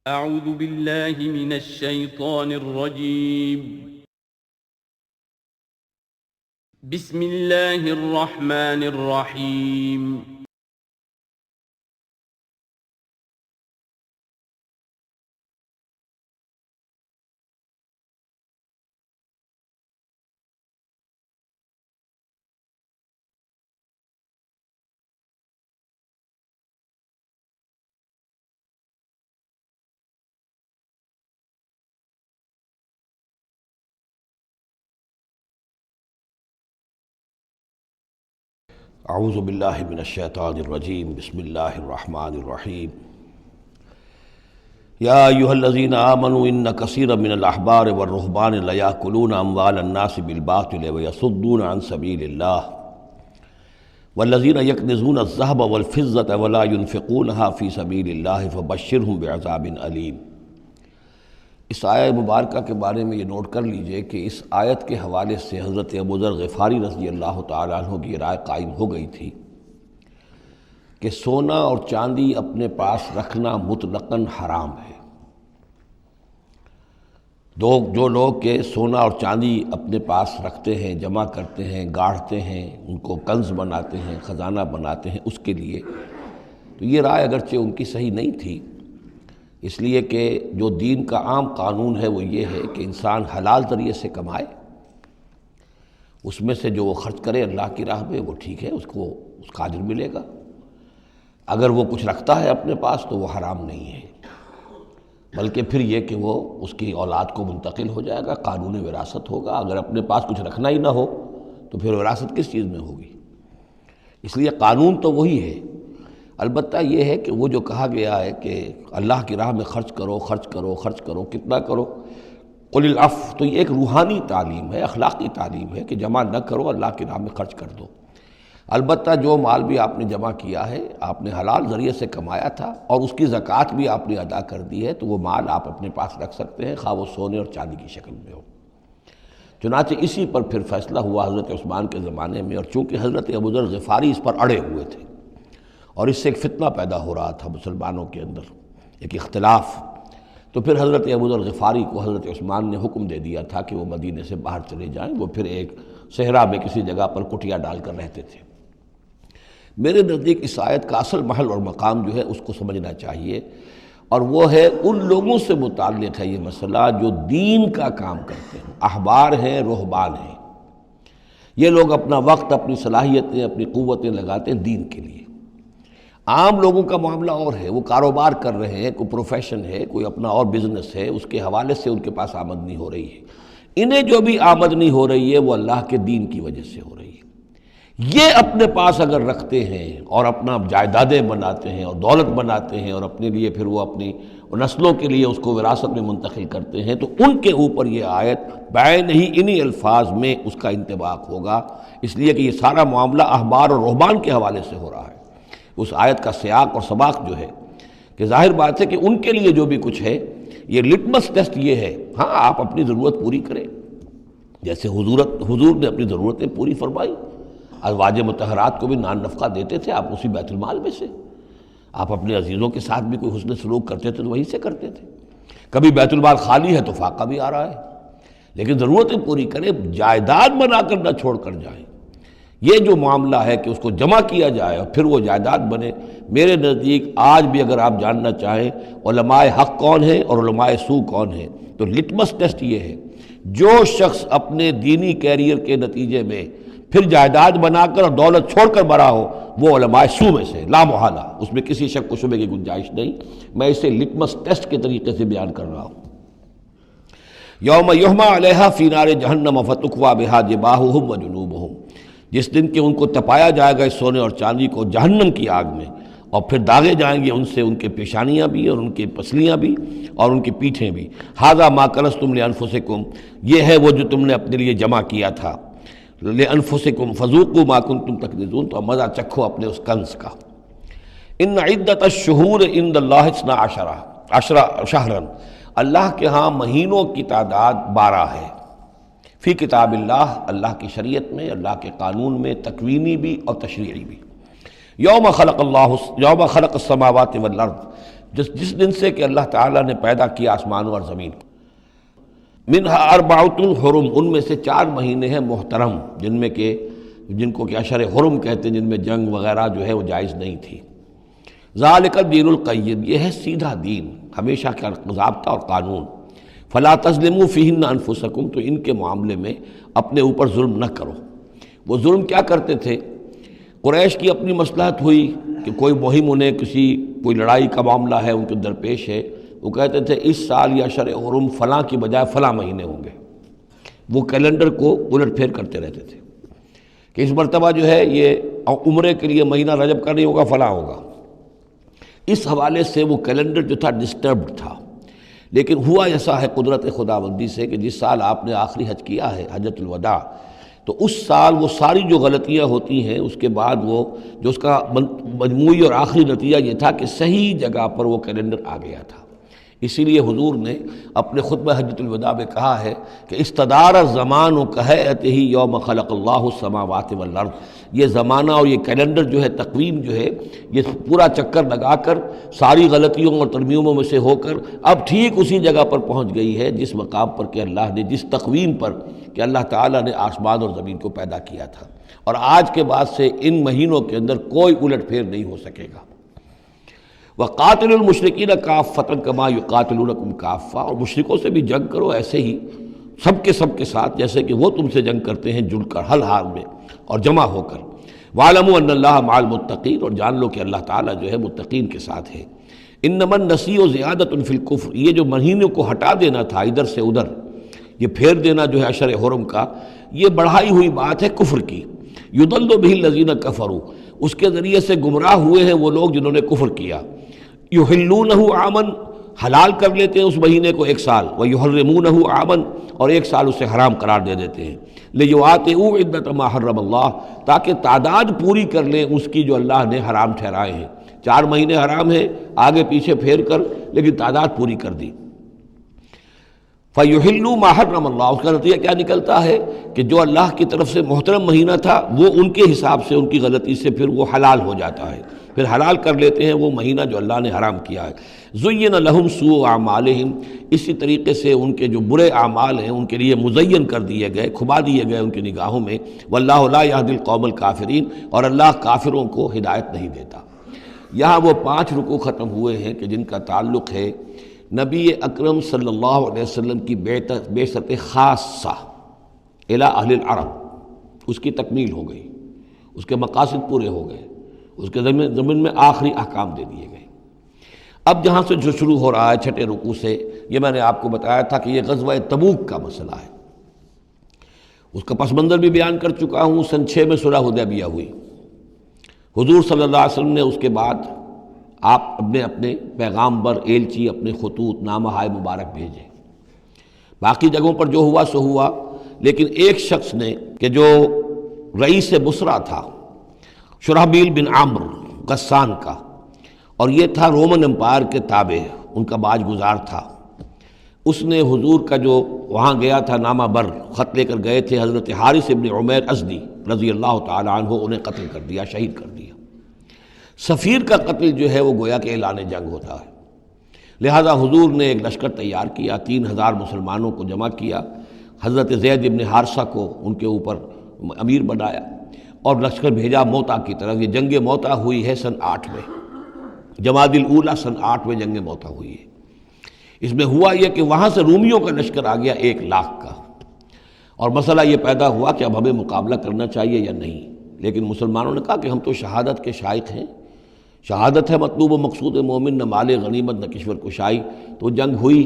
اعوذ باللہ من الشیطان الرجیم بسم اللہ الرحمن الرحیم اعوذ باللہ من الشیطان الرجیم بسم اللہ الرحمن الرحیم یا ایہا الذین آمنوا ان کثیرا من الاحبار والرہبان لیاکلون اموال الناس بالباطل ویصدون عن سبیل اللہ والذین یکنزون الذہب والفضة ولا ينفقونها فی سبیل اللہ فبشرہم بعذاب علیم۔ اس آیہ مبارکہ کے بارے میں یہ نوٹ کر لیجئے کہ اس آیت کے حوالے سے حضرت ابو ذر غفاری رضی اللہ تعالیٰ عنہ کی رائے قائم ہو گئی تھی کہ سونا اور چاندی اپنے پاس رکھنا مطلقاً حرام ہے۔ جو لوگ کہ سونا اور چاندی اپنے پاس رکھتے ہیں، جمع کرتے ہیں، گاڑھتے ہیں، ان کو کنز بناتے ہیں، خزانہ بناتے ہیں، اس کے لیے تو یہ رائے اگرچہ ان کی صحیح نہیں تھی، اس لیے کہ جو دین کا عام قانون ہے وہ یہ ہے کہ انسان حلال ذریعے سے کمائے، اس میں سے جو وہ خرچ کرے اللہ کی راہ میں وہ ٹھیک ہے، اس کو اس کا اجر ملے گا۔ اگر وہ کچھ رکھتا ہے اپنے پاس تو وہ حرام نہیں ہے، بلکہ پھر یہ کہ وہ اس کی اولاد کو منتقل ہو جائے گا، قانون وراثت ہوگا۔ اگر اپنے پاس کچھ رکھنا ہی نہ ہو تو پھر وراثت کس چیز میں ہوگی؟ اس لیے قانون تو وہی ہے، البتہ یہ ہے کہ وہ جو کہا گیا ہے کہ اللہ کی راہ میں خرچ کرو، خرچ کرو، خرچ کرو، کتنا کرو، قل العفو، تو یہ ایک روحانی تعلیم ہے، اخلاقی تعلیم ہے کہ جمع نہ کرو، اللہ کی راہ میں خرچ کر دو۔ البتہ جو مال بھی آپ نے جمع کیا ہے، آپ نے حلال ذریعے سے کمایا تھا اور اس کی زکوٰۃ بھی آپ نے ادا کر دی ہے، تو وہ مال آپ اپنے پاس رکھ سکتے ہیں، خواہ وہ سونے اور چاندی کی شکل میں ہو۔ چنانچہ اسی پر پھر فیصلہ ہوا حضرت عثمان کے زمانے میں، اور چونکہ حضرت ابو ذر غفاری اس پر اڑے ہوئے تھے اور اس سے ایک فتنہ پیدا ہو رہا تھا مسلمانوں کے اندر، ایک اختلاف، تو پھر حضرت ابو ذر غفاری کو حضرت عثمان نے حکم دے دیا تھا کہ وہ مدینے سے باہر چلے جائیں۔ وہ پھر ایک صحرا میں کسی جگہ پر کٹیا ڈال کر رہتے تھے۔ میرے نزدیک اس آیت کا اصل محل اور مقام جو ہے اس کو سمجھنا چاہیے، اور وہ ہے ان لوگوں سے متعلق ہے یہ مسئلہ جو دین کا کام کرتے ہیں، احبار ہیں، رہبان ہیں۔ یہ لوگ اپنا وقت، اپنی صلاحیتیں، اپنی قوتیں لگاتے ہیں دین کے لیے۔ عام لوگوں کا معاملہ اور ہے، وہ کاروبار کر رہے ہیں، کوئی پروفیشن ہے، کوئی اپنا اور بزنس ہے، اس کے حوالے سے ان کے پاس آمدنی ہو رہی ہے۔ انہیں جو بھی آمدنی ہو رہی ہے وہ اللہ کے دین کی وجہ سے ہو رہی ہے۔ یہ اپنے پاس اگر رکھتے ہیں اور اپنا جائیدادیں بناتے ہیں اور دولت بناتے ہیں اور اپنے لیے پھر وہ اپنی نسلوں کے لیے اس کو وراثت میں منتقل کرتے ہیں، تو ان کے اوپر یہ آیت بعین ہی انہی الفاظ میں اس کا انطباق ہوگا، اس لیے کہ یہ سارا معاملہ احبار اور رہبان کے حوالے سے ہو رہا ہے۔ اس آیت کا سیاق اور سباق جو ہے کہ ظاہر بات ہے کہ ان کے لیے جو بھی کچھ ہے، یہ لٹمس ٹیسٹ یہ ہے، ہاں آپ اپنی ضرورت پوری کریں، جیسے حضور نے اپنی ضرورتیں پوری فرمائی، ازواج مطہرات کو بھی نان نفقہ دیتے تھے آپ اسی بیت المال میں سے، آپ اپنے عزیزوں کے ساتھ بھی کوئی حسن سلوک کرتے تھے تو وہیں سے کرتے تھے۔ کبھی بیت المال خالی ہے تو فاقہ بھی آ رہا ہے، لیکن ضرورتیں پوری کریں، جائیداد بنا کر نہ چھوڑ کر جائیں۔ یہ جو معاملہ ہے کہ اس کو جمع کیا جائے اور پھر وہ جائیداد بنے، میرے نزدیک آج بھی اگر آپ جاننا چاہیں علماء حق کون ہیں اور علماء سو کون ہیں، تو لٹمس ٹیسٹ یہ ہے، جو شخص اپنے دینی کیریئر کے نتیجے میں پھر جائیداد بنا کر اور دولت چھوڑ کر مرا ہو، وہ علماء سو میں سے لا محالہ، اس میں کسی شک و شبے کی گنجائش نہیں۔ میں اسے لٹمس ٹیسٹ کے طریقے سے بیان کر رہا ہوں۔ یوم یحمى علیہا فی نار جہنم فتکوی بہا جباہہم وجنوبہم، جس دن کہ ان کو تپایا جائے گا اس سونے اور چاندی کو جہنم کی آگ میں، اور پھر داغے جائیں گے ان سے ان کے پیشانیاں بھی اور ان کے پسلیاں بھی اور ان کی پیٹھیں بھی۔ ھذا ما کنزتم لانفسکم، یہ ہے وہ جو تم نے اپنے لیے جمع کیا تھا، لانفسکم فذوقوا ما کنتم تکنزون، تو مزہ چکھو اپنے اس کنز کا۔ ان عدت الشہور عند اللہ 12 شہرا، اللہ کے ہاں مہینوں کی تعداد 12 ہے، فی کتاب اللہ، اللہ کی شریعت میں، اللہ کے قانون میں، تکوینی بھی اور تشریعی بھی۔ یوم خلق السماوات والارض، جس دن سے کہ اللہ تعالیٰ نے پیدا کیا آسمان اور زمین. منہا اربعۃ حرم، ان میں سے 4 مہینے ہیں محترم، جن کو کہ اشہر حرم کہتے ہیں، جن میں جنگ وغیرہ جو ہے وہ جائز نہیں تھی. ذالک الدین القیم، یہ ہے سیدھا دین، ہمیشہ کا ضابطہ اور قانون. فلا تظلموا فیہن انفسکم، تو ان کے معاملے میں اپنے اوپر ظلم نہ کرو. وہ ظلم کیا کرتے تھے؟ قریش کی اپنی مصلحت ہوئی کہ کوئی مہم انہیں کوئی لڑائی کا معاملہ ہے ان کے درپیش ہے، وہ کہتے تھے اس سال یا اشہر حرم فلاں کی بجائے فلاں مہینے ہوں گے. وہ کیلنڈر کو الٹ پھیر کرتے رہتے تھے کہ اس مرتبہ جو ہے یہ عمرے کے لیے مہینہ رجب کا نہیں ہوگا، فلاں ہوگا. اس حوالے سے وہ کیلنڈر جو تھا ڈسٹربڈ تھا. لیکن ہوا ایسا ہے قدرت خداوندی سے کہ جس سال آپ نے آخری حج کیا ہے، حجۃ الوداع، تو اس سال وہ ساری جو غلطیاں ہوتی ہیں اس کے بعد وہ جو اس کا مجموعی اور آخری نتیجہ یہ تھا کہ صحیح جگہ پر وہ کیلنڈر آ گیا تھا. اسی لیے حضور نے اپنے خطبہ حجۃ الوداع میں کہا ہے کہ استدار الزمان کہیئتہ یوم خلق اللہ السماوات والارض. یہ زمانہ اور یہ کیلنڈر جو ہے، تقویم جو ہے، یہ پورا چکر لگا کر ساری غلطیوں اور ترمیموں میں سے ہو کر اب ٹھیک اسی جگہ پر پہنچ گئی ہے جس مقام پر کہ اللہ نے، جس تقویم پر کہ اللہ تعالیٰ نے آسمان اور زمین کو پیدا کیا تھا. اور آج کے بعد سے ان مہینوں کے اندر کوئی الٹ پھیر نہیں ہو سکے گا. وَقَاتِلُوا الْمُشْرِكِينَ كَافَّةً كَمَا يُقَاتِلُونَكُمْ كَافَّةً، اور مشرکوں سے بھی جنگ کرو ایسے ہی سب کے ساتھ جیسے کہ وہ تم سے جنگ کرتے ہیں، جڑ کر، ہر حال میں اور جمع ہو کر. وَاعْلَمُوا أَنَّ اللَّهَ مَعَ الْمُتَّقِينَ، اور جان لو کہ اللہ تعالیٰ جو ہے متقین کے ساتھ ہے. إِنَّمَا النَّسِيُّ زِيَادَةٌ فِي الْكُفْرِ، یہ جو مہینوں کو ہٹا دینا تھا ادھر سے ادھر، یہ پھیر دینا جو ہے اشہر حرم کا، یہ بڑھائی ہوئی بات ہے کفر کی. يُضَلُّ بِهِ الَّذِينَ كَفَرُوا، اس کے ذریعے سے گمراہ ہوئے ہیں وہ لوگ جنہوں نے کفر کیا. يُحِلُّونَهُ عَامًا، حلال کر لیتے ہیں اس مہینے کو 1 سال، وَيُحَرِّمُونَهُ عَامًا، اور 1 سال اسے حرام قرار دے دیتے ہیں. لِيُوَاطِئُوا عِدَّةَ مَا حَرَّمَ اللَّهُ، تاکہ تعداد پوری کر لیں اس کی جو اللہ نے حرام ٹھہرائے ہیں. 4 مہینے حرام ہیں، آگے پیچھے پھیر کر، لیکن تعداد پوری کر دی. فَيُحِلُّوا مَا حَرَّمَ اللَّهُ، اس کا نتیجہ کیا نکلتا ہے کہ جو اللہ کی طرف سے محترم مہینہ تھا وہ ان کے حساب سے، ان کی غلطی سے پھر وہ حلال ہو جاتا ہے، پھر حلال کر لیتے ہیں وہ مہینہ جو اللہ نے حرام کیا ہے. زُيِّنَ لَهُمْ سُوءُ أَعْمَالِهِمْ، اسی طریقے سے ان کے جو برے اعمال ہیں ان کے لیے مزین کر دیے گئے، کھبا دیے گئے ان کی نگاہوں میں. وَاللَّهُ لَا يَهْدِي الْقَوْمَ الْكَافِرِينَ، اور اللہ کافروں کو ہدایت نہیں دیتا. یہاں وہ 5 رکوع ختم ہوئے ہیں کہ جن کا تعلق ہے نبی اکرم صلی اللہ علیہ وسلم کی بعثت خاصہ الی اہل العرب، اس کی تکمیل ہو گئی، اس کے مقاصد پورے ہو گئے، اس کے ضمن میں آخری احکام دے دیے گئے. اب جہاں سے جو شروع ہو رہا ہے 6 رکوع سے، یہ میں نے آپ کو بتایا تھا کہ یہ غزوہ تبوک کا مسئلہ ہے. اس کا پس منظر بھی بیان کر چکا ہوں. سن 6 میں صلح حدیبیہ ہوئی. حضور صلی اللہ علیہ وسلم نے اس کے بعد آپ اپنے پیغامبر، ایلچی، اپنے خطوط، نامہ ہائے مبارک بھیجے. باقی جگہوں پر جو ہوا سو ہوا، لیکن ایک شخص نے کہ جو رئیس بصرہ تھا، شرحبیل بن عمرو غسان کا، اور یہ تھا رومن امپائر کے تابع، ان کا باج گزار تھا. اس نے حضور کا جو وہاں گیا تھا نامہ بر خط لے کر گئے تھے، حضرت حارث ابن عمیر ازدی رضی اللہ تعالی عنہ، انہیں قتل کر دیا، شہید کر دیا. سفیر کا قتل جو ہے وہ گویا کہ اعلان جنگ ہوتا ہے. لہذا حضور نے ایک لشکر تیار کیا، 3000 مسلمانوں کو جمع کیا، حضرت زید ابن حارثہ کو ان کے اوپر امیر بنایا اور لشکر بھیجا موتا کی طرف. یہ جنگ موتا ہوئی ہے سن 8 میں، جمادی الاولیٰ سن 8 میں جنگ موتا ہوئی ہے. اس میں ہوا یہ کہ وہاں سے رومیوں کا لشکر آ گیا 1 لاکھ کا، اور مسئلہ یہ پیدا ہوا کہ اب ہمیں مقابلہ کرنا چاہیے یا نہیں. لیکن مسلمانوں نے کہا کہ ہم تو شہادت کے شائق ہیں، شہادت ہے مطلوب و مقصود مومن، نہ مال غنیمت نہ کشور کشائی. تو جنگ ہوئی،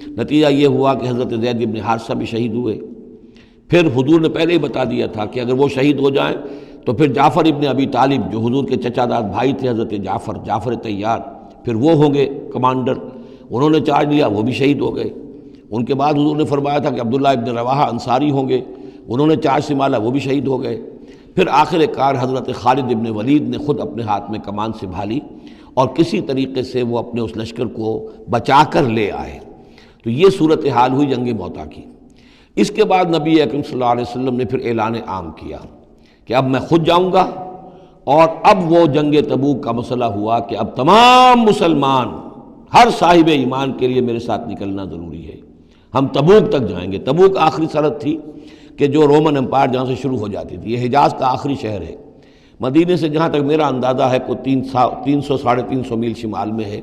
نتیجہ یہ ہوا کہ حضرت زید ابن حارثہ بھی شہید ہوئے. پھر حضور نے پہلے ہی بتا دیا تھا کہ اگر وہ شہید ہو جائیں تو پھر جعفر ابن ابی طالب جو حضور کے چچا داد بھائی تھے، حضرت جعفر طیار، پھر وہ ہوں گے کمانڈر. انہوں نے چارج لیا، وہ بھی شہید ہو گئے. ان کے بعد حضور نے فرمایا تھا کہ عبداللہ ابن رواحہ انصاری ہوں گے، انہوں نے چارج سنبھالا، وہ بھی شہید ہو گئے. پھر آخر کار حضرت خالد ابن ولید نے خود اپنے ہاتھ میں کمان سنبھالی اور کسی طریقے سے وہ اپنے اس لشکر کو بچا کر لے آئے. تو یہ صورتحال ہوئی جنگ موتا کی. اس کے بعد نبی اکرم صلی اللہ علیہ وسلم نے پھر اعلان عام کیا کہ اب میں خود جاؤں گا. اور اب وہ جنگ تبوک کا مسئلہ ہوا کہ اب تمام مسلمان ہر صاحب ایمان کے لیے میرے ساتھ نکلنا ضروری ہے۔ ہم تبوک تک جائیں گے۔ تبوک آخری سرحد تھی کہ جو رومن امپائر جہاں سے شروع ہو جاتی تھی، یہ حجاز کا آخری شہر ہے۔ مدینے سے جہاں تک میرا اندازہ ہے کوئی 300 ساڑھے 300 میل شمال میں ہے،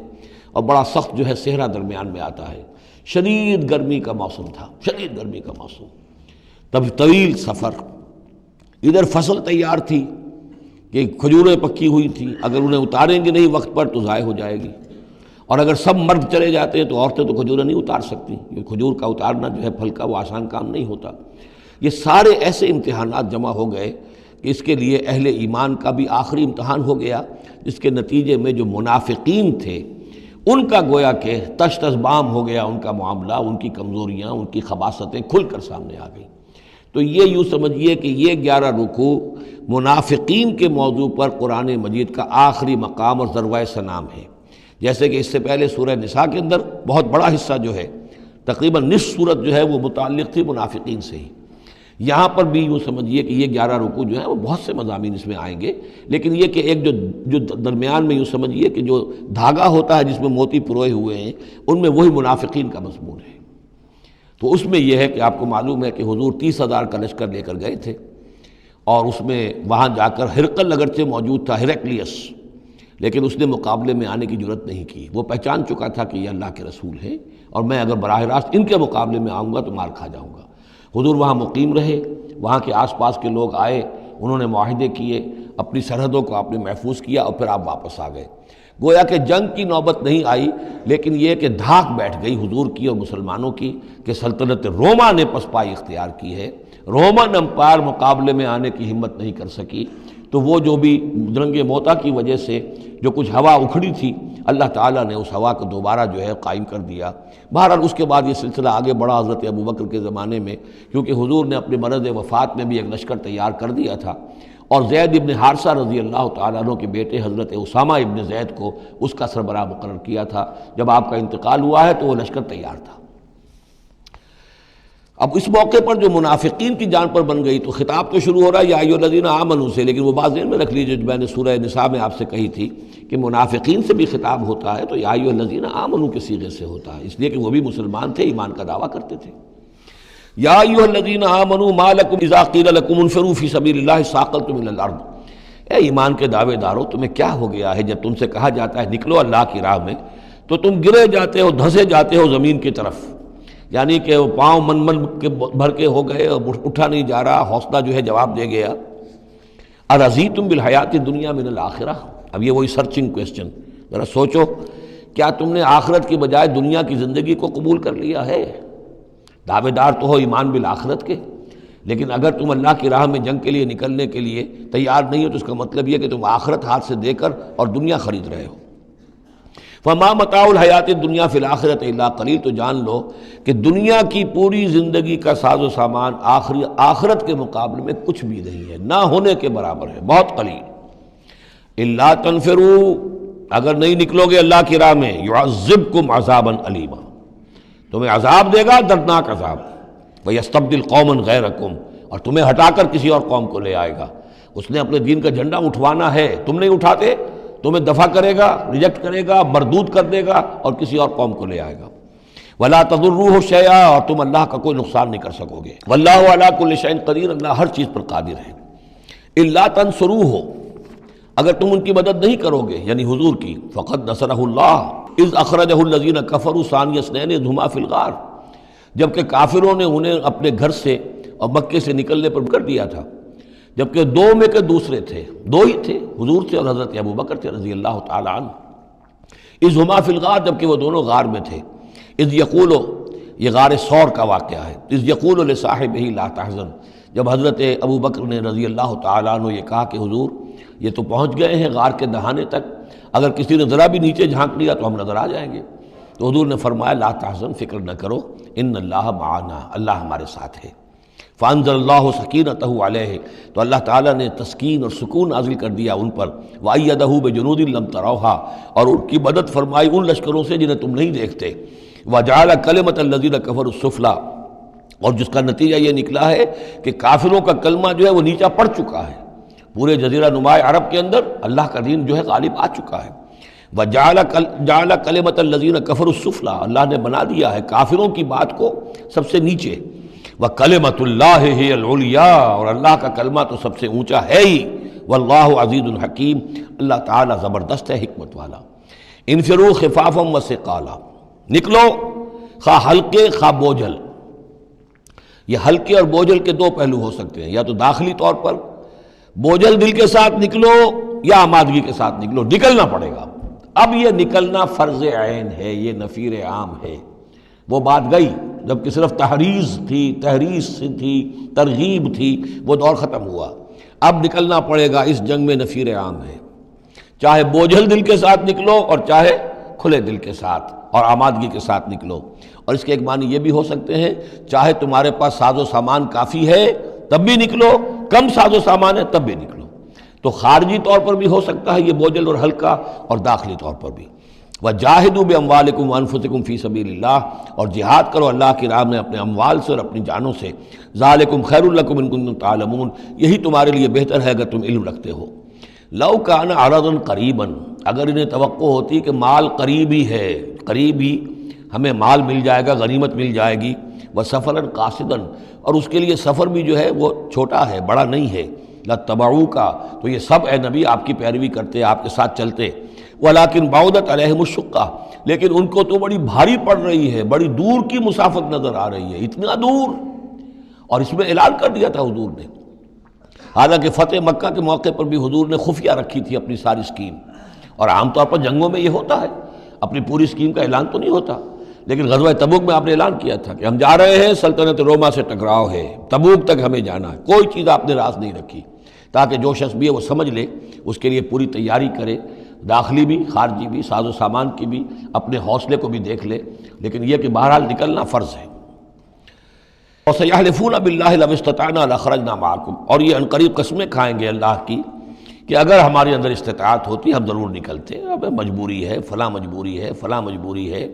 اور بڑا سخت جو ہے صحرا درمیان میں آتا ہے۔ شدید گرمی کا موسم تھا، شدید گرمی کا موسم، تب طویل سفر۔ ادھر فصل تیار تھی کہ کھجوریں پکی ہوئی تھیں، اگر انہیں اتاریں گے نہیں وقت پر تو ضائع ہو جائے گی، اور اگر سب مرد چلے جاتے ہیں تو عورتیں تو کھجوریں نہیں اتار سکتی، یہ کھجور کا اتارنا جو ہے پھل کا وہ آسان کام نہیں ہوتا۔ یہ سارے ایسے امتحانات جمع ہو گئے کہ اس کے لیے اہل ایمان کا بھی آخری امتحان ہو گیا، جس کے نتیجے میں جو منافقین تھے ان کا گویا کہ تش تش بام ہو گیا، ان کا معاملہ، ان کی کمزوریاں، ان کی خباثتیں کھل کر سامنے آ گئیں۔ تو یہ یوں سمجھیے کہ یہ 11 رکوع منافقین کے موضوع پر قرآن مجید کا آخری مقام اور ذروۂ سنام ہے۔ جیسے کہ اس سے پہلے سورہ نساء کے اندر بہت بڑا حصہ جو ہے، تقریباً نصف سورت جو ہے وہ متعلق تھی منافقین سے ہی۔ یہاں پر بھی یوں سمجھیے کہ یہ 11 رکوع جو ہیں وہ بہت سے مضامین اس میں آئیں گے، لیکن یہ کہ ایک جو درمیان میں یوں سمجھیے کہ جو دھاگا ہوتا ہے جس میں موتی پروئے ہوئے ہیں، ان میں وہی منافقین کا مضمون ہے۔ تو اس میں یہ ہے کہ آپ کو معلوم ہے کہ حضور 30,000 کا لشکر لے کر گئے تھے، اور اس میں وہاں جا کر ہرقل اگرچہ موجود تھا، ہرقلیس، لیکن اس نے مقابلے میں آنے کی جرت نہیں کی۔ وہ پہچان چکا تھا کہ یہ اللہ کے رسول ہیں، اور میں اگر براہ راست ان کے مقابلے میں آؤں گا تو مار کھا جاؤں گا۔ حضور وہاں مقیم رہے، وہاں کے آس پاس کے لوگ آئے، انہوں نے معاہدے کیے، اپنی سرحدوں کو آپ نے محفوظ کیا، اور پھر آپ واپس آ گئے۔ گویا کہ جنگ کی نوبت نہیں آئی، لیکن یہ کہ دھاک بیٹھ گئی حضور کی اور مسلمانوں کی کہ سلطنت روما نے پسپائی اختیار کی ہے، رومن امپائر مقابلے میں آنے کی ہمت نہیں کر سکی۔ تو وہ جو بھی جنگ موتا کی وجہ سے جو کچھ ہوا اکھڑی تھی، اللہ تعالیٰ نے اس ہوا کو دوبارہ جو ہے قائم کر دیا۔ بہرحال اس کے بعد یہ سلسلہ آگے بڑھا حضرت ابوبکر کے زمانے میں، کیونکہ حضور نے اپنے مرض وفات میں بھی ایک لشکر تیار کر دیا تھا، اور زید ابن حارثہ رضی اللہ تعالیٰ عنہ کے بیٹے حضرت اسامہ ابن زید کو اس کا سربراہ مقرر کیا تھا۔ جب آپ کا انتقال ہوا ہے تو وہ لشکر تیار تھا۔ اب اس موقع پر جو منافقین کی جان پر بن گئی، تو خطاب تو شروع ہو رہا ہے یا ایھا الذین آمنوا سے، لیکن وہ بات ذہن میں رکھ لیجیے جو میں نے سورہ نساء میں آپ سے کہی تھی کہ منافقین سے بھی خطاب ہوتا ہے تو یا ایھا الذین آمنوا کے صیغے سے ہوتا ہے، اس لیے کہ وہ بھی مسلمان تھے، ایمان کا دعویٰ کرتے تھے۔ یا ایھا الذین آمنوا ما لکم اذا قیل لکم انفروا فی سبیل اللہ ثاقلتم الی الارض، اے ایمان کے دعوے دارو، تمہیں کیا ہو گیا ہے جب تم سے کہا جاتا ہے نکلو اللہ کی راہ میں تو تم گرے جاتے ہو، دھسے جاتے ہو زمین کی طرف، یعنی کہ وہ پاؤں من کے بھر کے ہو گئے اور اٹھا نہیں جا رہا، حوصلہ جو ہے جواب دے گیا۔ ارضیتم بالحیات الدنیا من الآخرہ، اب یہ وہی سرچنگ کویسچن، ذرا سوچو، کیا تم نے آخرت کی بجائے دنیا کی زندگی کو قبول کر لیا ہے؟ دعوے دار تو ہو ایمان بالآخرت کے، لیکن اگر تم اللہ کی راہ میں جنگ کے لیے نکلنے کے لیے تیار نہیں ہو تو اس کا مطلب یہ کہ تم آخرت ہاتھ سے دے کر اور دنیا خرید رہے ہو۔ فما متاع الحیات الدنیا فی الآخرۃ الا قلیل، تو جان لو کہ دنیا کی پوری زندگی کا ساز و سامان آخرت کے مقابلے میں کچھ بھی نہیں ہے، نہ ہونے کے برابر ہے، بہت قلیل۔ الا تنفروا، اگر نہیں نکلو گے اللہ کی راہ میں، یعذبکم عذابا علیما، تمہیں عذاب دے گا، دردناک عذاب، ویستبدل قوما غیرکم، اور تمہیں ہٹا کر کسی اور قوم کو لے آئے گا۔ اس نے اپنے دین کا جھنڈا اٹھوانا ہے، تم نہیں اٹھاتے، تمہیں دفع کرے گا، ریجیکٹ کرے گا، مردود کر دے گا اور کسی اور قوم کو لے آئے گا۔ ولا تضروہ شیئا، اور تم اللہ کا کوئی نقصان نہیں کر سکو گے۔ واللہ علی کل شیء قدیر، اللہ ہر چیز پر قادر ہے۔ الا تنصروہ، اگر تم ان کی مدد نہیں کرو گے یعنی حضور کی، فقد نصرہ اللہ اذ اخرجہ الذین کفروا ثانی اثنین اذ ہما فی الغار، جبکہ کافروں نے انہیں اپنے گھر سے اور مکے سے نکلنے پر کر دیا تھا، جبکہ دو میں کے دوسرے تھے، دو ہی تھے، حضور تھے اور حضرت ابوبکر تھے رضی اللہ تعالی عنہ۔ اذ ہما فی الغار، جبکہ وہ دونوں غار میں تھے۔ اذ یقول، یہ غار ثور کا واقعہ ہے۔ اذ یقول لصاحبہ لا تحزن، جب حضرت ابوبکر نے رضی اللہ تعالی عنہ یہ کہا کہ حضور یہ تو پہنچ گئے ہیں غار کے دہانے تک، اگر کسی نے ذرا بھی نیچے جھانک لیا تو ہم نظر آ جائیں گے، تو حضور نے فرمایا لا تحزن، فکر نہ کرو، ان اللہ معنا، اللہ ہمارے ساتھ ہے۔ فانزل اللہ سکینتہ علیہ، تو اللہ تعالیٰ نے تسکین اور سکون نازل کر دیا ان پر، وایدہ بجنود لم تروہا، اور ان کی مدد فرمائی ان لشکروں سے جنہیں تم نہیں دیکھتے، وجعل کلمۃ الذین کفروا السفلی، اور جس کا نتیجہ یہ نکلا ہے کہ کافروں کا کلمہ جو ہے وہ نیچا پڑ چکا ہے، پورے جزیرہ نما عرب کے اندر اللہ کا دین جو ہے غالب آ چکا ہے۔ وَجَعَلَ كَلِمَةَ الَّذِينَ كَفَرُوا السُّفْلَىٰ، اللہ نے بنا دیا ہے کافروں کی بات کو سب سے نیچے، وَكَلِمَةُ اللَّهِ هِيَ الْعُلْيَا، اور اللہ کا کلمہ تو سب سے اونچا ہے ہی، وَاللَّهُ عَزِيزٌ حَكِيمٌ، اللہ تعالیٰ زبردست ہے، حکمت والا۔ انفروا خفافا وثقالا، نکلو خواہ ہلکے خواہ بوجھل۔ یہ ہلکے اور بوجھل کے دو پہلو ہو سکتے ہیں، یا تو داخلی طور پر بوجھل دل کے ساتھ نکلو یا آمادگی کے ساتھ نکلو، نکلنا پڑے گا۔ اب یہ نکلنا فرض عین ہے، یہ نفیر عام ہے۔ وہ بات گئی جب کہ صرف تحریض تھی، تحریض تھی، ترغیب تھی، وہ دور ختم ہوا۔ اب نکلنا پڑے گا، اس جنگ میں نفیر عام ہے، چاہے بوجھل دل کے ساتھ نکلو اور چاہے کھلے دل کے ساتھ اور آمادگی کے ساتھ نکلو۔ اور اس کے ایک معنی یہ بھی ہو سکتے ہیں، چاہے تمہارے پاس ساز و سامان کافی ہے تب بھی نکلو، کم ساز و سامان ہے تب بھی نکلو۔ تو خارجی طور پر بھی ہو سکتا ہے یہ بوجھل اور ہلکا، اور داخلی طور پر بھی۔ وَجَاهِدُوا بِأَمْوَالِكُمْ وَأَنفُسِكُمْ فِي سَبِيلِ اللَّهِ، اور جہاد کرو اللہ کی راہ میں اپنے اموال سے اور اپنی جانوں سے۔ ذَلِكُمْ خَيْرٌ لَكُمْ إِن كُنتُمْ تَعْلَمُونَ، یہی تمہارے لیے بہتر ہے اگر تم علم رکھتے ہو۔ لَوْ كَانَ عَرَضًا قَرِيبًا، اگر انہیں توقع ہوتی کہ مال قریب ہی ہے، قریب ہی ہمیں مال مل جائے گا، غنیمت مل جائے گی، وَسَفَرًا قَاصِدًا، اور اس کے لیے سفر بھی جو ہے وہ چھوٹا ہے، بڑا نہیں ہے، لَاتَّبَعُوكَ، تو یہ سب اے نبی آپ کی پیروی کرتے، آپ کے ساتھ چلتے۔ وَلَٰكِن بَعُدَتْ عَلَيْهِمُ الشُّقَّةُ، لیکن ان کو تو بڑی بھاری پڑ رہی ہے، بڑی دور کی مسافت نظر آ رہی ہے، اتنا دور۔ اور اس میں اعلان کر دیا تھا حضور نے، حالانکہ فتح مکہ کے موقع پر بھی حضور نے خفیہ رکھی تھی اپنی ساری اسکیم، اور عام طور پر جنگوں میں یہ ہوتا ہے، اپنی پوری اسکیم کا اعلان تو نہیں ہوتا، لیکن غزوہ تبوک میں آپ نے اعلان کیا تھا کہ ہم جا رہے ہیں، سلطنت روما سے ٹکراؤ ہے، تبوک تک ہمیں جانا ہے، کوئی چیز آپ نے راز نہیں رکھی، تاکہ جو شخص بھی ہے وہ سمجھ لے، اس کے لیے پوری تیاری کرے، داخلی بھی خارجی بھی، ساز و سامان کی بھی، اپنے حوصلے کو بھی دیکھ لے، لیکن یہ کہ بہرحال نکلنا فرض ہے۔ وَسَيَحْلِفُونَ بِاللَّهِ لَوِ اسْتَطَعْنَا لَخَرَجْنَا مَعَكُمْ، اور یہ عنقریب قسمیں کھائیں گے اللہ کی کہ اگر ہمارے اندر استطاعت ہوتی ہم ضرور نکلتے، اب مجبوری ہے، فلاں مجبوری ہے، فلاں مجبوری ہے۔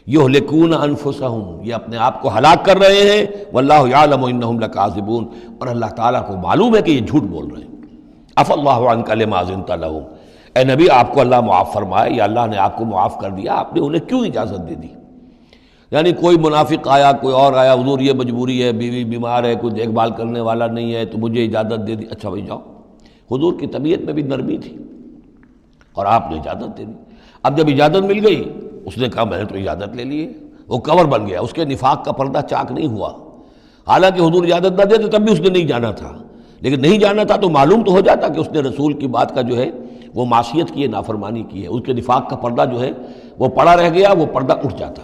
یہلکون انفسہم، یہ اپنے آپ کو ہلاک کر رہے ہیں، واللہ یعلم انہم لکاذبون، اور اللہ تعالیٰ کو معلوم ہے کہ یہ جھوٹ بول رہے ہیں۔ عفا اللہ عنک لما اذنت لہم، اے نبی آپ کو اللہ معاف فرمائے، یا اللہ نے آپ کو معاف کر دیا، آپ نے انہیں کیوں اجازت دے دی؟ یعنی کوئی منافق آیا، کوئی اور آیا، حضور یہ مجبوری ہے، بیوی بیمار ہے، کوئی دیکھ بھال کرنے والا نہیں ہے، تو مجھے اجازت دے دی، اچھا بھائی جاؤ۔ حضور کی طبیعت میں بھی نرمی تھی اور آپ نے اجازت دے دی۔ اب جب اجازت مل گئی، اس نے کہا میں نے تو اجازت لے لی ہے، وہ کور بن گیا، اس کے نفاق کا پردہ چاک نہیں ہوا۔ حالانکہ حضور اجازت نہ دیتے تب بھی اس نے نہیں جانا تھا، لیکن نہیں جانا تھا تو معلوم تو ہو جاتا کہ اس نے رسول کی بات کا جو ہے وہ معصیت کی ہے، نافرمانی کی ہے، اس کے نفاق کا پردہ جو ہے وہ پڑا رہ گیا، وہ پردہ اٹھ جاتا۔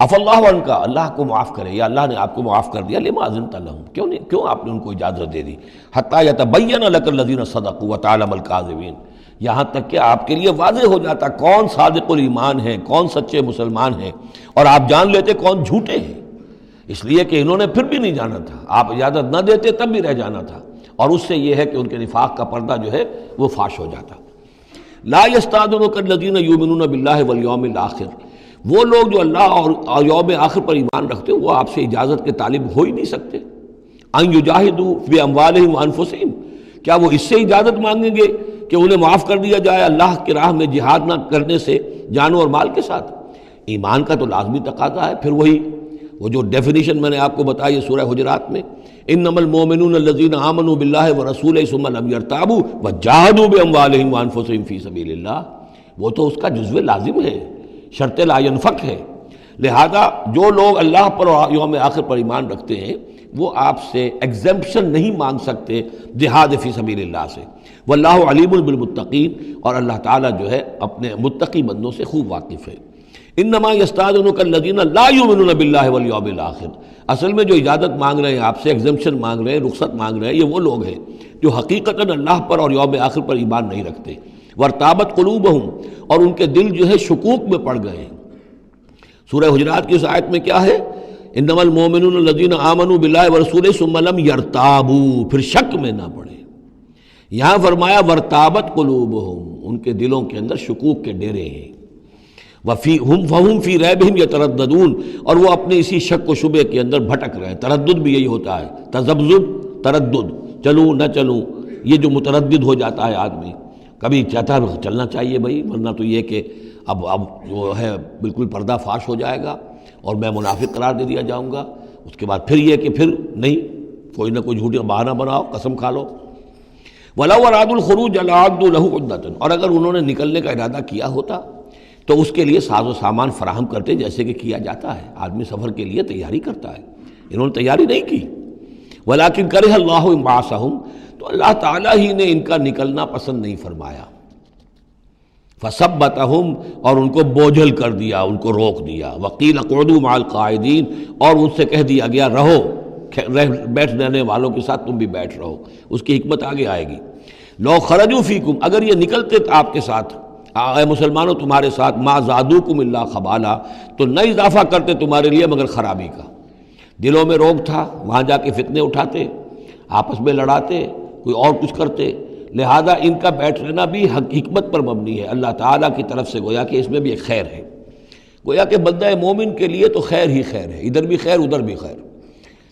عفا اللہ عنکا، اللہ کو معاف کرے، یا اللہ نے آپ کو معاف کر دیا، لما اذنت لہم، کیوں آپ نے ان کو اجازت دے دی، حتی یتبین لک الذین صدقوا وتعلم الکاذبین، یہاں تک کہ آپ کے لیے واضح ہو جاتا کون صادق الایمان ہے، کون سچے مسلمان ہیں، اور آپ جان لیتے کون جھوٹے ہیں، اس لیے کہ انہوں نے پھر بھی نہیں جانا تھا، آپ اجازت نہ دیتے تب بھی رہ جانا تھا، اور اس سے یہ ہے کہ ان کے نفاق کا پردہ جو ہے وہ فاش ہو جاتا۔ لا یستأذنک الذین یؤمنون باللہ والیوم الآخر، وہ لوگ جو اللہ اور یوم آخر پر ایمان رکھتے ہیں وہ آپ سے اجازت کے طالب ہو ہی نہیں سکتے۔ ان یجاہدوا باموالہم وانفسہم، کیا وہ اس سے اجازت مانگیں گے کہ انہیں معاف کر دیا جائے اللہ کی راہ میں جہاد نہ کرنے سے جان اور مال کے ساتھ؟ ایمان کا تو لازمی تقاضا ہے۔ پھر وہ جو ڈیفینیشن میں نے آپ کو بتائی ہے سورہ حجرات میں، انما المؤمنون الذین آمنوا باللہ ورسولہ ثم لم یرتابوا وجاہدوا باموالہم وانفسہم فی سبیل اللہ، وہ تو اس کا جزو لازم ہے، شرط لا ینفک ہے۔ لہذا جو لوگ اللہ پر اور یوم آخر پر ایمان رکھتے ہیں وہ آپ سے ایگزمپشن نہیں مانگ سکتے جہاد فی سبیل اللہ سے۔ واللہ علیم بالمتقین، اور اللہ تعالیٰ جو ہے اپنے متقی بندوں سے خوب واقف ہے۔ انما یستأذنک الذین لا یؤمنون باللہ والیوم الآخر، اصل میں جو اجازت مانگ رہے ہیں آپ سے، ایگزمپشن مانگ رہے ہیں، رخصت مانگ رہے ہیں، یہ وہ لوگ ہیں جو حقیقتاً اللہ پر اور یوم آخر پر ایمان نہیں رکھتے۔ وارتابت قلوبہم، اور ان کے دل جو ہے شکوک میں پڑ گئے ہیں۔ سورہ حجرات کی اس آیت میں کیا ہے؟ انما المؤمنون الذین آمنوا باللہ ورسولہ ثم لم یرتابوا، پھر شک میں نہ پڑے۔ یہاں فرمایا وارتابت قلوبہم، ان کے دلوں کے اندر شکوک کے ڈیرے ہیں۔ فہم فی ریبہم یترددون، اور وہ اپنے اسی شک و شبے کے اندر بھٹک رہے ہیں۔ تردد بھی یہی ہوتا ہے، تذبذب، تردد، چلوں نہ چلوں، یہ جو متردد ہو جاتا ہے آدمی۔ کبھی چاہتا ہے چلنا چاہیے بھائی، ورنہ تو یہ کہ اب جو ہے بالکل پردہ فاش ہو جائے گا اور میں منافق قرار دے دیا جاؤں گا۔ اس کے بعد پھر یہ کہ پھر نہیں، کوئی نہ کوئی جھوٹی بہانہ بناؤ، قسم کھا لو۔ وَلَوْ أَرَادُوا الْخُرُوجَ لَأَعَدُّوا لَهُ عُدَّةً، اور اگر انہوں نے نکلنے کا ارادہ کیا ہوتا تو اس کے لیے ساز و سامان فراہم کرتے، جیسے کہ کیا جاتا ہے، آدمی سفر کے لیے تیاری کرتا ہے۔ انہوں نے تیاری نہیں کی۔ وَلَٰكِن كَرِهَ اللَّهُ انبعاثَهُم، تو اللہ تعالیٰ ہی نے ان کا نکلنا پسند نہیں فرمایا۔ فَثَبَّتَهُمْ، اور ان کو بوجھل کر دیا، ان کو روک دیا۔ وَقِيلَ اقْعُدُوا مَعَ الْقَاعِدِينَ، اور ان سے کہہ دیا گیا رہو، بیٹھ رہنے والوں کے ساتھ تم بھی بیٹھ رہو۔ اس کی حکمت آگے آئے گی۔ لو خرجوا فیکم، اگر یہ نکلتے آپ کے ساتھ، اے مسلمانوں تمہارے ساتھ، ما زادوکم الا خبالا، تو نہ اضافہ کرتے تمہارے لیے مگر خرابی کا۔ دلوں میں روگ تھا، وہاں جا کے فتنے اٹھاتے، آپس میں لڑاتے، کوئی اور کچھ کرتے، لہذا ان کا بیٹھ رہنا بھی حکمت پر مبنی ہے، اللہ تعالیٰ کی طرف سے، گویا کہ اس میں بھی ایک خیر ہے۔ گویا کہ بندہ مومن کے لیے تو خیر ہی خیر ہے، ادھر بھی خیر ادھر بھی خیر،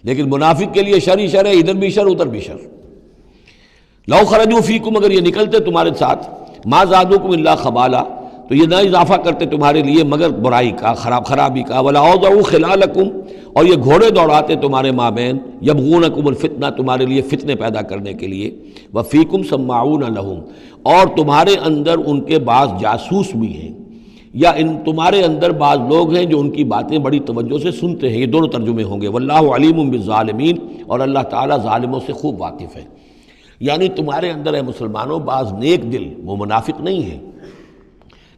لیکن منافق کے لیے شر ہی شر ہے، ادھر بھی شر ادھر بھی شر۔ لو خرجوا فیکم، اگر یہ نکلتے تمہارے ساتھ، ما زادوکم الا خبالا، تو یہ نہ اضافہ کرتے تمہارے لیے مگر برائی کا، خرابی کا۔ ولا اوضعوا خلالکم، اور یہ گھوڑے دوڑاتے تمہارے مابین، یبغونکم الفتنہ، تمہارے لیے فتنے پیدا کرنے کے لیے۔ وفیکم سماعون لہم، اور تمہارے اندر ان کے بعض جاسوس بھی ہیں، یا تمہارے اندر بعض لوگ ہیں جو ان کی باتیں بڑی توجہ سے سنتے ہیں۔ یہ دونوں ترجمے ہوں گے۔ واللہ علیم بالظالمین، اور اللہ تعالیٰ ظالموں سے خوب واقف ہے۔ یعنی تمہارے اندر ہے مسلمانوں بعض نیک دل، وہ منافق نہیں ہیں،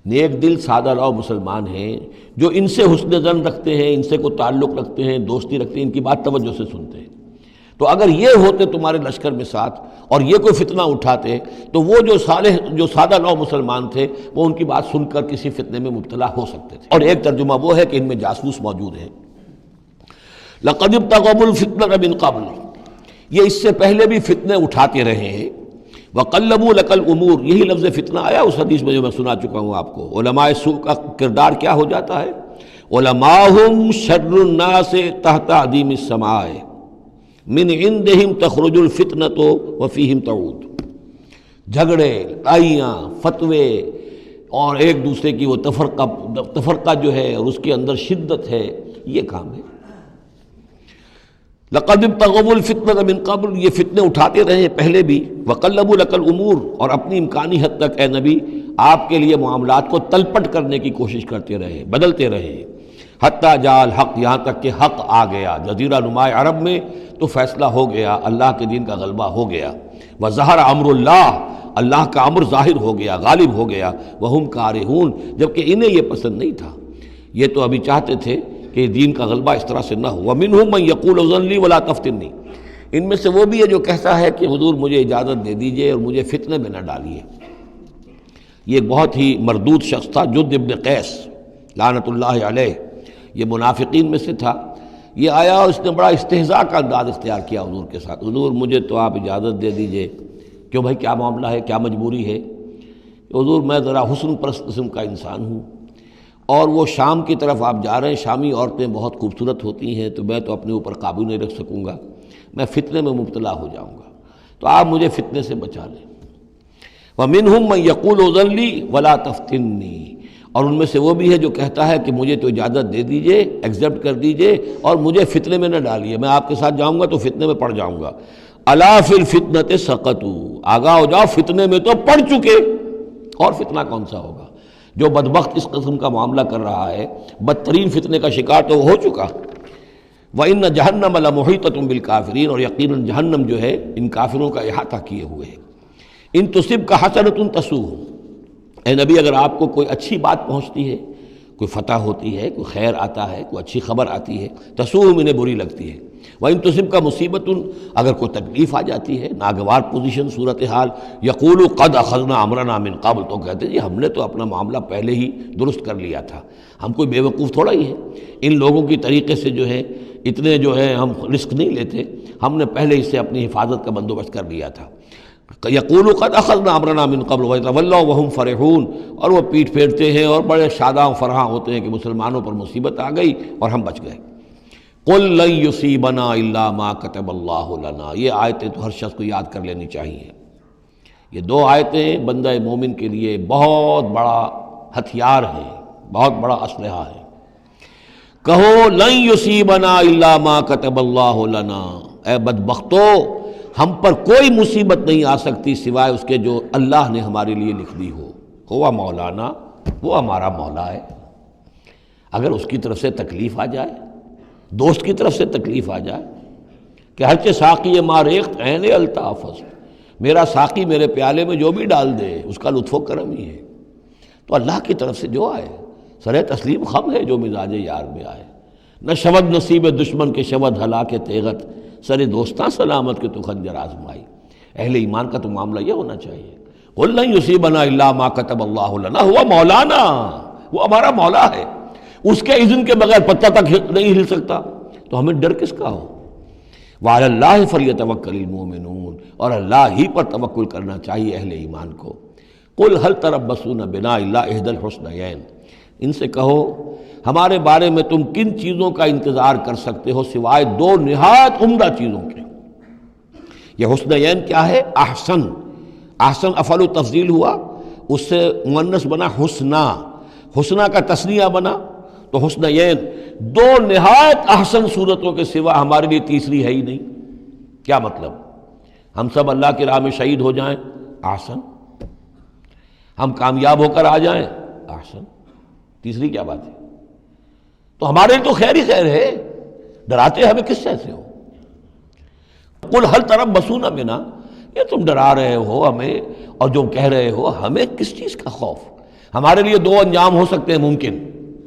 نیک دل سادہ لو مسلمان ہیں، جو ان سے حسن ظن رکھتے ہیں، ان سے کوئی تعلق رکھتے ہیں، دوستی رکھتے ہیں، ان کی بات توجہ سے سنتے ہیں۔ تو اگر یہ ہوتے تمہارے لشکر میں ساتھ اور یہ کوئی فتنہ اٹھاتے، تو وہ جو سادہ لو مسلمان تھے، وہ ان کی بات سن کر کسی فتنے میں مبتلا ہو سکتے تھے۔ اور ایک ترجمہ وہ ہے کہ ان میں جاسوس موجود ہیں۔ لَقَدِ ابْتَغَوُا الْفِتْنَةَ مِنْ قَبْلُ، یہ اس سے پہلے بھی فتنے اٹھاتے رہے ہیں۔ وَقَلَّبُوا لَكَ الْأُمُورَ، یہی لفظ فتنہ آیا اس حدیث میں جو میں سنا چکا ہوں آپ کو۔ علماء سوء کا کردار کیا ہو جاتا ہے؟ علماءہم شر الناس تحت عدیم السماء، من عندہم تخرج الفتنۃ وفیہم تعود۔ جھگڑے، لڑائیاں، فتوے، اور ایک دوسرے کی وہ تفرقہ جو ہے اور اس کے اندر شدت ہے، یہ کام ہے۔ لَقَدِ ابْتَغَوُا الْفِتْنَةَ مِنْ قَبْلُ، یہ فتنے اٹھاتے رہے پہلے بھی۔ وَقَلَّبُوا لَكَ الْأُمُورَ، اور اپنی امکانی حد تک اے نبی آپ کے لیے معاملات کو تلپٹ کرنے کی کوشش کرتے رہے، بدلتے رہے۔ حتیٰ جاء الحق، یہاں تک کہ حق آ گیا۔ جزیرہ نما عرب میں تو فیصلہ ہو گیا، اللہ کے دین کا غلبہ ہو گیا۔ وظہر امر اللہ، اللہ کا امر ظاہر ہو گیا، غالب ہو گیا۔ وہم کارہون، جبکہ انہیں یہ پسند نہیں تھا، یہ تو ابھی چاہتے تھے کہ دین کا غلبہ اس طرح سے نہ ہو۔ ومنہم من یقول اذن لی ولا تفتنی، ان میں سے وہ بھی ہے جو کہتا ہے کہ حضور مجھے اجازت دے دیجئے اور مجھے فتنے میں نہ ڈالیے۔ یہ بہت ہی مردود شخص تھا، جد ابن قیس لعنت اللہ علیہ، یہ منافقین میں سے تھا۔ یہ آیا اور اس نے بڑا استہزاء کا انداز اختیار کیا حضور کے ساتھ۔ حضور مجھے تو آپ اجازت دے دیجئے۔ کیوں بھائی، کیا معاملہ ہے، کیا مجبوری ہے؟ حضور میں ذرا حسن پرست قسم کا انسان ہوں، اور وہ شام کی طرف آپ جا رہے ہیں، شامی عورتیں بہت خوبصورت ہوتی ہیں، تو میں تو اپنے اوپر قابو نہیں رکھ سکوں گا، میں فتنے میں مبتلا ہو جاؤں گا، تو آپ مجھے فتنے سے بچا لیں۔ وَمِنْهُمْ مَنْ يَقُولُ اذن لِّي وَلَا تَفْتِنِّي، اور ان میں سے وہ بھی ہے جو کہتا ہے کہ مجھے تو اجازت دے دیجئے، ایکسیپٹ کر دیجئے، اور مجھے فتنے میں نہ ڈالیے، میں آپ کے ساتھ جاؤں گا تو فتنے میں پڑ جاؤں گا۔ أَلَا فِي الْفِتْنَةِ سَقَطُوا، آگاہ ہو جاؤ، فتنے میں تو پڑ چکے، اور فتنہ کون سا ہوگا؟ جو بدبخت اس قسم کا معاملہ کر رہا ہے، بدترین فتنے کا شکار تو وہ ہو چکا۔ وَإِنَّ جَهَنَّمَ لَمُحِيطَةٌ بِالْكَافِرِينَ، اور یقیناً جہنم جو ہے ان کافروں کا احاطہ کیے ہوئے ہے۔ ان تصبک حسنۃ تسؤہم، اے نبی اگر آپ کو کوئی اچھی بات پہنچتی ہے، کوئی فتح ہوتی ہے، کوئی خیر آتا ہے، کوئی اچھی خبر آتی ہے، تسؤہم، انہیں بری لگتی ہے۔ وَإِن تُصِبْكَ مُصِیبَةٌ، اگر کوئی تکلیف آ جاتی ہے، ناگوار پوزیشن، صورتحال، یقولوا قد اخذنا امرنا من قبل، تو کہتے ہیں جی ہم نے تو اپنا معاملہ پہلے ہی درست کر لیا تھا، ہم کوئی بے وقوف تھوڑا ہی ہے، ان لوگوں کی طریقے سے جو ہے اتنے جو ہے ہم رسک نہیں لیتے، ہم نے پہلے ہی سے اپنی حفاظت کا بندوبست کر لیا تھا۔ یقولوا قد اخذنا امرنا من قبل ویتولوا وهم فرحون، اور وہ پیٹھ پھیرتے ہیں اور بڑے شاداں و فرحاں ہوتے ہیں کہ مسلمانوں پر مصیبت آ گئی اور ہم بچ گئے۔ قل لن یصیبنا الا ما کتب اللہ لنا، یہ آیتیں تو ہر شخص کو یاد کر لینی چاہیے۔ یہ دو آیتیں بندہ مومن کے لیے بہت بڑا ہتھیار ہیں، بہت بڑا اسلحہ ہے۔ کہو لن یصیبنا الا ما کتب اللہ لنا، اے بدبختو ہم پر کوئی مصیبت نہیں آ سکتی سوائے اس کے جو اللہ نے ہمارے لیے لکھ دی ہو۔ ہوا مولانا، وہ ہمارا مولا ہے۔ اگر اس کی طرف سے تکلیف آ جائے، دوست کی طرف سے تکلیف آ جائے کہ ہرچہ ساقی ما ریخت عین الطافظ، میرا ساقی میرے پیالے میں جو بھی ڈال دے اس کا لطف و کرم ہی ہے، تو اللہ کی طرف سے جو آئے سر تسلیم خم ہے جو مزاج یار میں آئے۔ نہ شود نصیب دشمن کے شود ہلاک تیغت، سر دوستاں سلامت کے تو خنجر آزمائی۔ اہل ایمان کا تو معاملہ یہ ہونا چاہیے، قل لن یصیبنا الا ما کتب اللہ لنا ہوا مولانا، وہ ہمارا مولا ہے، اس کے اذن کے بغیر پتہ تک نہیں ہل سکتا، تو ہمیں ڈر کس کا ہو؟ وعلی اللہ فلیتوکل المؤمنون، اور اللہ ہی پر توکل کرنا چاہیے اہل ایمان کو۔ قل هل تربصون بنا الا احدى الحسنیین، ان سے کہو ہمارے بارے میں تم کن چیزوں کا انتظار کر سکتے ہو سوائے دو نہایت عمدہ چیزوں کے۔ یہ حسنیین کیا ہے؟ احسن، احسن افعل و تفضیل ہوا، اس سے مؤنث بنا حسنا، حسنا کا تثنیہ بنا، تو حسنیین دو نہایت احسن صورتوں کے سوا ہمارے لیے تیسری ہے ہی نہیں۔ کیا مطلب؟ ہم سب اللہ کی راہ میں شہید ہو جائیں، احسن، ہم کامیاب ہو کر آ جائیں، احسن، تیسری کیا بات ہے؟ تو ہمارے لیے تو خیر ہی خیر ہے، ڈراتے ہمیں کس سے ہو؟ قل هل تربصون بنا، یہ تم ڈرا رہے ہو ہمیں اور جو کہہ رہے ہو ہمیں کس چیز کا خوف؟ ہمارے لیے دو انجام ہو سکتے ہیں ممکن،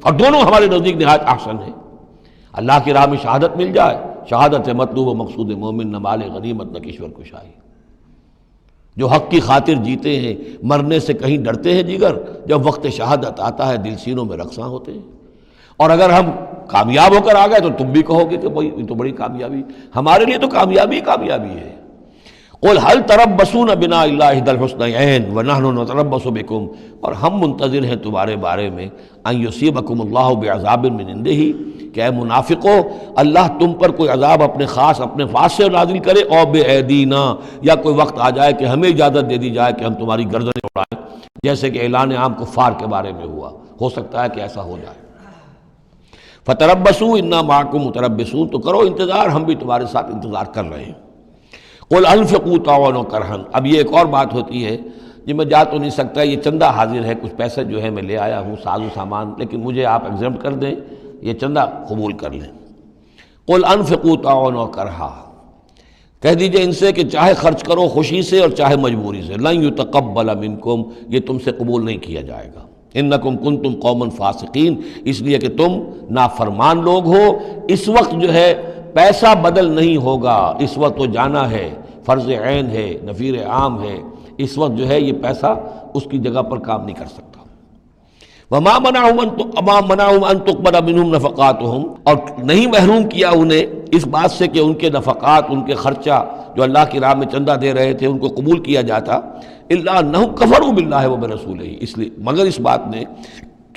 اور دونوں ہمارے نزدیک نہایت احسن ہیں۔ اللہ کی راہ میں شہادت مل جائے، شہادت مطلوب و مقصود مومن، نہ مال غنیمت نہ کشور کشائی۔ جو حق کی خاطر جیتے ہیں مرنے سے کہیں ڈرتے ہیں جگر، جب وقت شہادت آتا ہے دل سینوں میں رقصاں ہوتے ہیں۔ اور اگر ہم کامیاب ہو کر آ گئے تو تم بھی کہو گے کہ بھائی یہ تو بڑی کامیابی، ہمارے لیے تو کامیابی کامیابی ہے۔ قل هل تربصون بنا الا احدى الحسنيين ونحن نتربص بكم، اور ہم منتظر ہیں تمہارے بارے میں ان يصيبكم الله بعذاب من عنده، کہ اے منافقو اللہ تم پر کوئی عذاب اپنے خاص اپنے پاس سے نازل کرے، اور بأيدينا، یا کوئی وقت آ جائے کہ ہمیں اجازت دے دی جائے کہ ہم تمہاری گردنیں اڑائیں، جیسے کہ اعلان عام کفار کے بارے میں ہوا، ہو سکتا ہے کہ ایسا ہو جائے۔ فتربصوا انا معكم متربصون، تو کرو انتظار، ہم بھی تمہارے ساتھ انتظار کر رہے ہیں۔ قل انفقوا طوعا وكرها، اب یہ ایک اور بات ہوتی ہے جی میں جا تو نہیں سکتا، یہ چندہ حاضر ہے، کچھ پیسے جو ہے میں لے آیا ہوں ساز و سامان، لیکن مجھے آپ ایگزمپٹ کر دیں، یہ چندہ قبول کر لیں۔ قل انفقوا طوعا وكرها، کہہ دیجئے ان سے کہ چاہے خرچ کرو خوشی سے اور چاہے مجبوری سے، لن يتقبل منکم، یہ تم سے قبول نہیں کیا جائے گا۔ انکم کنتم قوما فاسقین، اس لیے کہ تم نافرمان لوگ ہو۔ اس وقت جو ہے پیسہ بدل نہیں ہوگا، اس وقت تو جانا ہے، فرض عین ہے، نفیر عام ہے، اس وقت جو ہے یہ پیسہ اس کی جگہ پر کام نہیں کر سکتا۔ وما منعهم ان تقبل منهم نفقاتهم، اور نہیں محروم کیا انہیں اس بات سے کہ ان کے نفقات، ان کے خرچہ جو اللہ کی راہ میں چندہ دے رہے تھے ان کو قبول کیا جاتا، الا انهم كفروا بالله وبرسوله، اس لیے مگر اس بات نے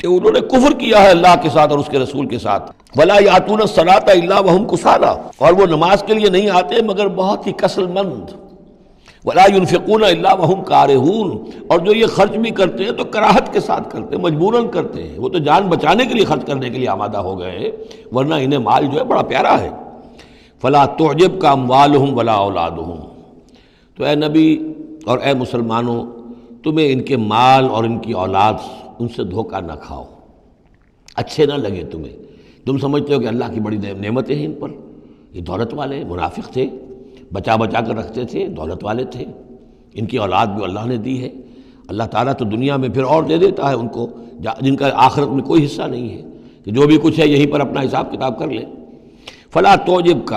کہ انہوں نے کفر کیا ہے اللہ کے ساتھ اور اس کے رسول کے ساتھ۔ ولا یاتون الصلاۃ الا وهم کسالى، اور وہ نماز کے لیے نہیں آتے مگر بہت ہی کسل مند۔ ولا ينفقون الا وهم كارهون، اور جو یہ خرچ بھی کرتے ہیں تو کراہت کے ساتھ کرتے ہیں، مجبوراً کرتے ہیں، وہ تو جان بچانے کے لیے خرچ کرنے کے لیے آمادہ ہو گئے ہیں، ورنہ انہیں مال جو ہے بڑا پیارا ہے۔ فلا تعجبك اموالهم ولا اولادهم، تو اے نبی اور اے مسلمانوں تمہیں ان کے مال اور ان کی اولاد ان سے دھوکہ نہ کھاؤ، اچھے نہ لگے تمہیں، تم سمجھتے ہو کہ اللہ کی بڑی نعمتیں ہیں ان پر، یہ دولت والے منافق تھے، بچا بچا کر رکھتے تھے، دولت والے تھے، ان کی اولاد بھی اللہ نے دی ہے، اللہ تعالیٰ تو دنیا میں پھر اور دے دیتا ہے ان کو جن کا آخرت میں کوئی حصہ نہیں ہے، کہ جو بھی کچھ ہے یہیں پر اپنا حساب کتاب کر لیں۔ فلا تعجبک،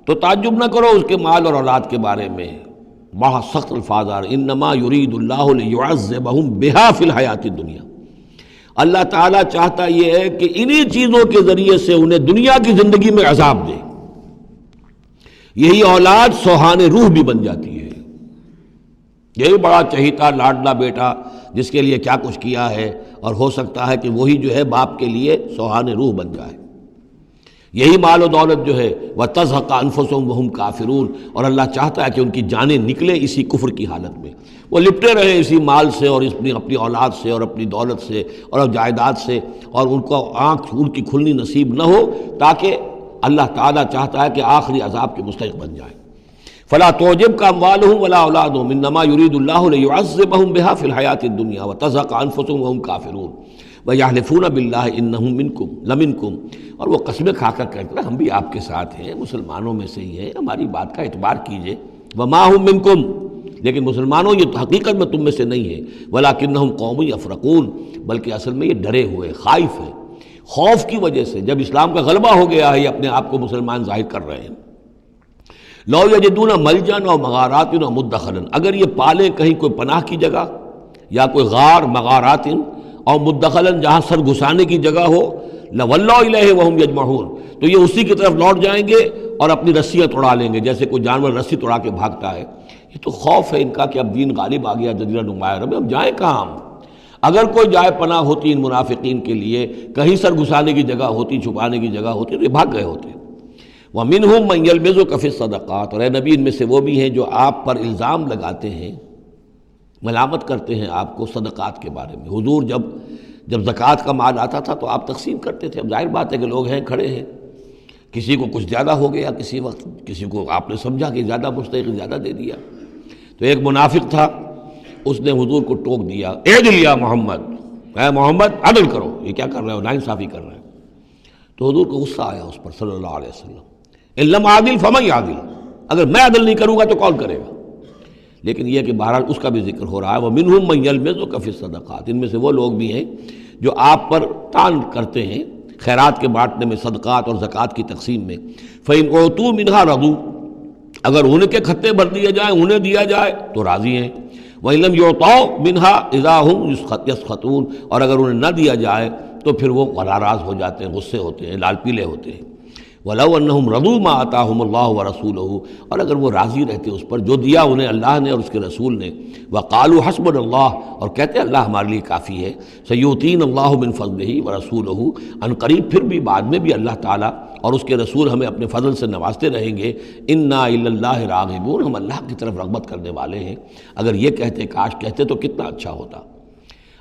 تو تعجب نہ کرو اس کے مال اور اولاد کے بارے میں، بڑا سخت الفاظ آ رہے، انما یرید اللہ لیعذبہم بہا فی الحیات الدنیا، اللہ تعالیٰ چاہتا یہ ہے کہ انہی چیزوں کے ذریعے سے انہیں دنیا کی زندگی میں عذاب دے۔ یہی اولاد سوہان روح بھی بن جاتی ہے، یہی بڑا چہیتا لاڈلا بیٹا جس کے لیے کیا کچھ کیا ہے، اور ہو سکتا ہے کہ وہی جو ہے باپ کے لیے سوہان روح بن جائے۔ یہی مال و دولت جو ہے وَتَزْهَقَ أَنفُسُهُمْ وَهُمْ كَافِرُونَ، اور اللہ چاہتا ہے کہ ان کی جانیں نکلیں اسی کفر کی حالت میں، وہ لپٹے رہے اسی مال سے اور اپنی اولاد سے اور اپنی دولت سے اور جائیداد سے، اور ان کو آنکھ ان کی کھلنی نصیب نہ ہو، تاکہ اللہ تعالیٰ چاہتا ہے کہ آخری عذاب کے مستحق بن جائیں۔ فلا تعجبك اموالهم ولا اولادهم انما يريد الله ليعذبهم بها في الحياة الدنيا وتزهق انفسهم وهم كافرون ويحلفون بالله انهم منكم لمنكم، اور وہ قسمیں کھا کر کہتے ہیں ہم بھی آپ کے ساتھ ہیں، مسلمانوں میں سے ہی ہیں، ہماری بات کا اعتبار کیجئے۔ وما هم منكم، لیکن مسلمانوں یہ تو حقیقت میں تم میں سے نہیں ہے، ولکنهم قوم يفرقون، بلکہ اصل میں یہ ڈرے ہوئے خائف ہیں، خوف کی وجہ سے جب اسلام کا غلبہ ہو گیا ہے یہ اپنے آپ کو مسلمان ظاہر کر رہے ہیں۔ لو یجدون ملجا و مغارات و مدخلا، اگر یہ پالیں کہیں کوئی پناہ کی جگہ یا کوئی غار مغارات اور مدخلا جہاں سر گھسانے کی جگہ ہو، لولوا الیہ وہم یجمعون، تو یہ اسی کی طرف لوٹ جائیں گے اور اپنی رسیاں توڑا لیں گے، جیسے کوئی جانور رسی توڑا کے بھاگتا ہے۔ یہ تو خوف ہے ان کا کہ اب دین غالب آ گیا جزیرہ نما عرب میں، اب جائیں کہاں ہم؟ اگر کوئی جائے پناہ ہوتی ان منافقین کے لیے، کہیں سر گھسانے کی جگہ ہوتی، چھپانے کی جگہ ہوتی، تو یہ بھاگ گئے ہوتے۔ وَمِنْهُمْ مَنْ يَلْمِزُكَ فِي الصَّدَقَاتِ، اور اے نبی ان میں سے وہ بھی ہیں جو آپ پر الزام لگاتے ہیں، ملامت کرتے ہیں آپ کو صدقات کے بارے میں۔ حضور جب زکوٰۃ کا مال آتا تھا تو آپ تقسیم کرتے تھے، اب ظاہر بات ہے کہ لوگ ہیں کھڑے ہیں، کسی کو کچھ زیادہ ہو گیا کسی وقت، کسی کو آپ نے سمجھا کہ زیادہ مستحق زیادہ دے دیا، تو ایک منافق تھا اس نے حضور کو ٹوک دیا، اعدل یا محمد، اے محمد عدل کرو، یہ کیا کر رہے ہو، ناانصافی کر رہے ہیں۔ تو حضور کو غصہ آیا اس پر صلی اللہ علیہ وسلم، ان لم عادل فمن عادل، اگر میں عدل نہیں کروں گا تو کون کرے گا؟ لیکن یہ کہ بہرحال اس کا بھی ذکر ہو رہا ہے، وَمِنْهُمْ مَنْ يَلْمِزُكَ فِي الصَّدَقَاتِ، ان میں سے وہ لوگ بھی ہیں جو آپ پر طعن کرتے ہیں خیرات کے بانٹنے میں، صدقات اور زکوٰۃ کی تقسیم میں۔ فَإِنْ أُوتُوا مِنْهَا رَضُوا، اگر ان کے کھتے بھر دیے جائیں، انہیں دیا جائے تو راضی ہیں۔ وَإِنْ لَمْ يُعْطَوْا مِنْهَا إِذَا هُمْ يَسْخَطُونَ، اور اگر انہیں نہ دیا جائے تو پھر وہ ناراض ہو جاتے ہیں، غصے ہوتے ہیں، لال پیلے ہوتے ہیں۔ وَلَوْ أَنَّهُمْ رَضُوا مَا آتَاهُمُ اللَّهُ وَرَسُولُهُ، اور اگر وہ راضی رہتے اس پر جو دیا انہیں اللہ نے اور اس کے رسول نے، وَقَالُوا حَسْبُنَا اللَّهُ، اور کہتے ہیں اللہ ہمارے لیے کافی ہے، سَيُؤْتِينَ اللَّهُ مِنْ فَضْلِهِ وَرَسُولُهُ، ان قریب پھر بھی بعد میں بھی اللہ تعالیٰ اور اس کے رسول ہمیں اپنے فضل سے نوازتے رہیں گے۔ اِنَّا إِلَى اللَّهِ رَاغِبُونَ، ہم اللہ کی طرف رغبت کرنے والے ہیں۔ اگر یہ کہتے، کاش کہتے تو کتنا اچھا ہوتا۔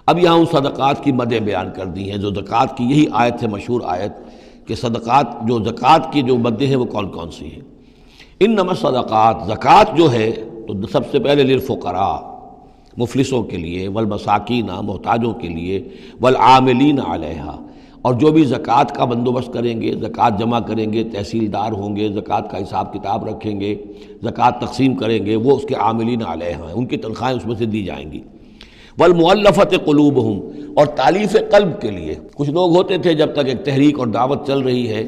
اب یہاں ان صدقات کی مدیں بیان کر دی ہیں، جو زکوٰۃ کی یہی آیت ہے، مشہور آیت کہ صدقات جو زکوٰۃ کی جو مدیں ہیں وہ کون کون سی ہیں۔ انما الصدقات، زکوٰۃ جو ہے تو سب سے پہلے للفقراء، مفلسوں کے لیے، والمساکین، محتاجوں کے لیے، والعاملین علیہا، اور جو بھی زکوٰۃ کا بندوبست کریں گے، زکوٰۃ جمع کریں گے، تحصیلدار ہوں گے، زکوٰۃ کا حساب کتاب رکھیں گے، زکوٰۃ تقسیم کریں گے، وہ اس کے عاملین علیہا ہیں، ان کی تنخواہیں اس میں سے دی جائیں گی۔ والمؤلفۃ قلوبہم، اور تالیف قلب کے لیے، کچھ لوگ ہوتے تھے جب تک ایک تحریک اور دعوت چل رہی ہے،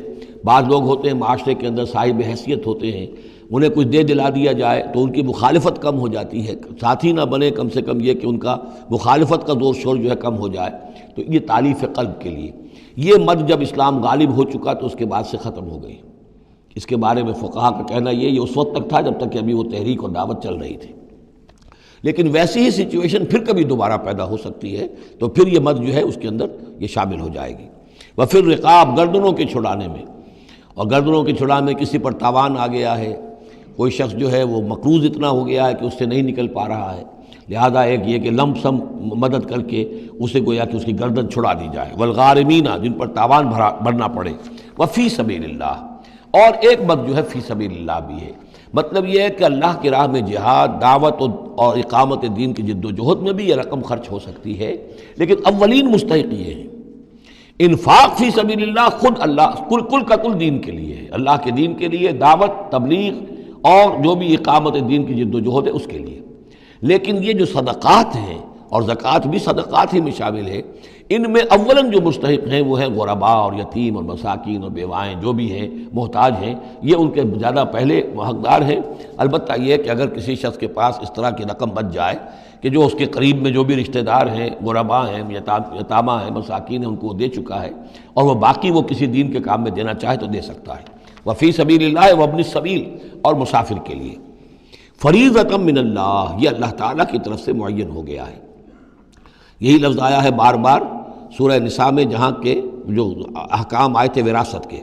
بعض لوگ ہوتے ہیں معاشرے کے اندر صاحب حیثیت ہوتے ہیں، انہیں کچھ دے دلا دیا جائے تو ان کی مخالفت کم ہو جاتی ہے، ساتھی نہ بنے، کم سے کم یہ کہ ان کا مخالفت کا زور شور جو ہے کم ہو جائے، تو یہ تالیف قلب کے لیے۔ یہ مد جب اسلام غالب ہو چکا تو اس کے بعد سے ختم ہو گئی۔ اس کے بارے میں فقہا کا کہنا یہ اس وقت تک تھا جب تک کہ ابھی وہ تحریک اور دعوت چل رہی تھی، لیکن ویسی ہی سچویشن پھر کبھی دوبارہ پیدا ہو سکتی ہے تو پھر یہ مد جو ہے اس کے اندر یہ شامل ہو جائے گی۔ وفر رقاب، گردنوں کے چھڑانے میں، اور گردنوں کے چھڑانے میں کسی پر تاوان آ گیا ہے، کوئی شخص جو ہے وہ مقروض اتنا ہو گیا ہے کہ اس سے نہیں نکل پا رہا ہے، لہذا ایک یہ کہ لم سم مدد کر کے اسے گویا کہ اس کی گردن چھڑا دی جائے۔ والغارمین، جن پر تاوان بھرنا پڑے۔ وفی سبیل اللہ، اور ایک مد جو ہے فی سبیل اللہ بھی ہے، مطلب یہ ہے کہ اللہ کی راہ میں جہاد، دعوت اور اقامت دین کی جد و جہد میں بھی یہ رقم خرچ ہو سکتی ہے، لیکن اولین مستحق یہ ہے۔ انفاق فی سبیل اللہ خود اللہ کل کا کل دین کے لیے ہے، اللہ کے دین کے لیے، دعوت، تبلیغ اور جو بھی اقامت دین کی جد و جہد ہے اس کے لیے۔ لیکن یہ جو صدقات ہیں، اور زکوٰۃ بھی صدقات ہی میں شامل ہے، ان میں اولاً جو مستحق ہیں وہ ہیں غرباء اور یتیم اور مساکین اور بیوائیں، جو بھی ہیں محتاج ہیں، یہ ان کے زیادہ پہلے حقدار ہیں۔ البتہ یہ کہ اگر کسی شخص کے پاس اس طرح کی رقم بچ جائے کہ جو اس کے قریب میں جو بھی رشتہ دار ہیں، غرباء ہیں، یتامہ ہیں، مساکین ہیں، ان کو وہ دے چکا ہے، اور وہ باقی وہ کسی دین کے کام میں دینا چاہے تو دے سکتا ہے۔ وفی سبیل اللہ وابن السبیل، اور مسافر کے لیے۔ فریضۃ من اللہ، یہ اللہ تعالیٰ کی طرف سے معین ہو گیا ہے۔ یہی لفظ آیا ہے بار بار سورہ نساء میں، جہاں کے جو احکام آئے تھے وراثت کے۔